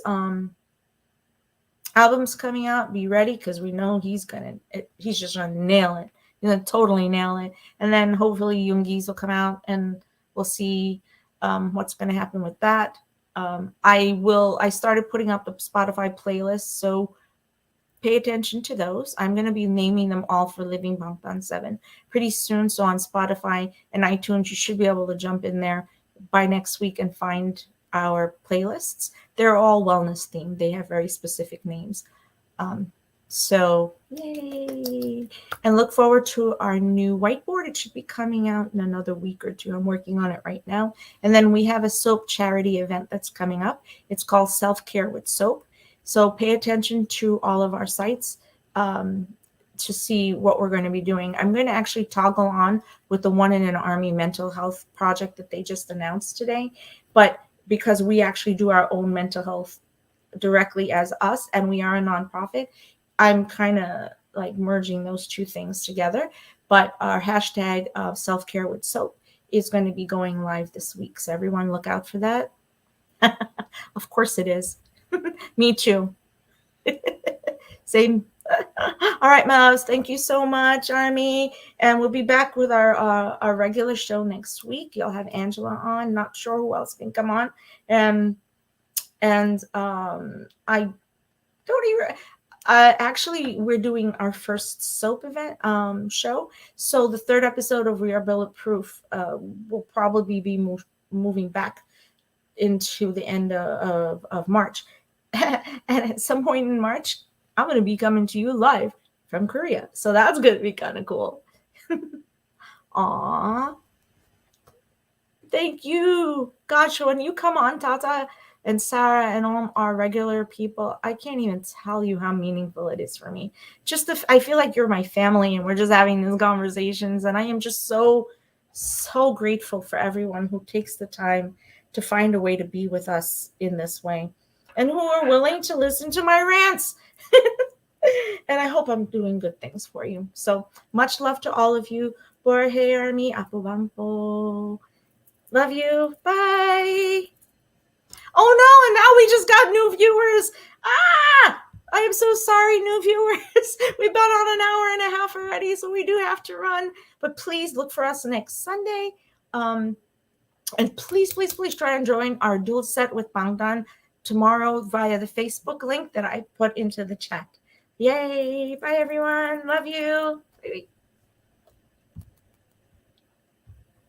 album's coming out. Be ready, because we know he's just gonna nail it. He's gonna totally nail it. And then hopefully Yoongi's will come out, and we'll see what's gonna happen with that. I started putting up the Spotify playlist, so pay attention to those. I'm going to be naming them all for Living Bangtan 7 pretty soon. So on Spotify and iTunes, you should be able to jump in there by next week and find our playlists. They're all wellness themed. They have very specific names. So yay. And look forward to our new whiteboard. It should be coming out in another week or two. I'm working on it right now. And then we have a soap charity event that's coming up. It's called Self-Care with Soap. So pay attention to all of our sites to see what we're going to be doing. I'm going to actually toggle on with the One in an Army mental health project that they just announced today. But because we actually do our own mental health directly as us, and we are a nonprofit, I'm kind of like merging those two things together. But our hashtag of Self-Care with Soap is going to be going live this week. So everyone look out for that. Of course it is. Me too. Same. All right, Mouse. Thank you so much, Army. And we'll be back with our regular show next week. You'll have Angela on. Not sure who else can come on. And I don't even. Actually, we're doing our first soap event show. So the third episode of We Are Bulletproof will probably be moving back into the end of March. And at some point in March, I'm going to be coming to you live from Korea. So that's going to be kind of cool. Aww. Thank you. Gosh, when you come on, Tata and Sarah and all our regular people, I can't even tell you how meaningful it is for me. I feel like you're my family, and we're just having these conversations. And I am just so, so grateful for everyone who takes the time to find a way to be with us in this way, and who are willing to listen to my rants. And I hope I'm doing good things for you. So much love to all of you. Borhe Army, Apo Bampo. Love you. Bye. Oh no, and now we just got new viewers. I am so sorry, new viewers. We've been on an hour and a half already, so we do have to run. But please look for us next Sunday. And please, please, please try and join our dual set with Bangtan tomorrow via the Facebook link that I put into the chat. Yay. Bye, everyone. Love you. Bye.